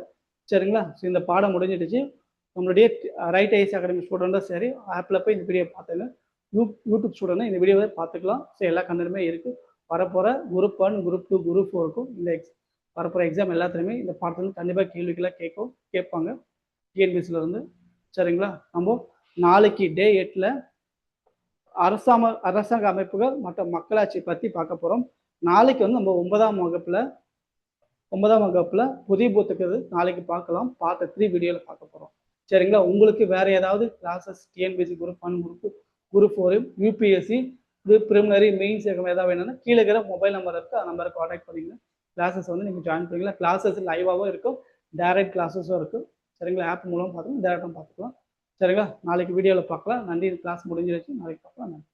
சரிங்களா? இந்த பாடம் முடிஞ்சிடுச்சு. நம்மளுடைய ரைட் ஐஸ் அகாடமி ஸ்டூடெண்ட்டும் சரி ஆப்பில் போய் இந்த வீடியோ பார்த்துங்க. யூடியூப் ஸ்டூடெண்ட் இந்த வீடியோவை பார்த்துக்கலாம். எல்லா கண்டனுமே இருக்குது. வரப்போகிற குரூப் 1, குரூப் 2, குரூப் 4க்கும் இந்த வரப்போகிற எக்ஸாம் எல்லாத்துலேயுமே இந்த பாடத்தில் கண்டிப்பாக கேள்விகளாக கேட்பாங்க டிஎன்பிசியில் இருந்து. சரிங்களா? நம்ம நாளைக்கு டே 8ல் அரசாங்க அமைப்புகள் மற்றும் மக்களாட்சி பற்றி பார்க்க போகிறோம். நாளைக்கு வந்து நம்ம 9ஆம் வகுப்புல புதிய புத்தகத்தை நாளைக்கு பார்க்கலாம். பார்ட் 3 வீடியோவில் பார்க்க போகிறோம். சரிங்களா? உங்களுக்கு வேற ஏதாவது classes TNPSC group 1, group 4, UPSC preliminary mains ஏதாவது வேணும்னா கீழே இருக்கிற மொபைல் நம்பர் இருக்குது. அந்த நம்பரை கான்டாக்ட் பண்ணிங்க. கிளாஸஸ் வந்து நீங்கள் ஜாயின் பண்ணிக்கலாம். கிளாஸஸ் லைவாகவும் இருக்கும், டைரக்ட் கிளாஸஸும் இருக்குது. சரிங்களா? ஆப் மூலம் பார்த்தோம், டைரக்டாக பார்த்துக்கலாம். சரிங்களா? நாளைக்கு வீடியோவில் பார்க்கலாம். நன்றி. கிளாஸ் முடிஞ்சிருச்சு. நாளைக்கு பார்க்கலாம். நன்றி.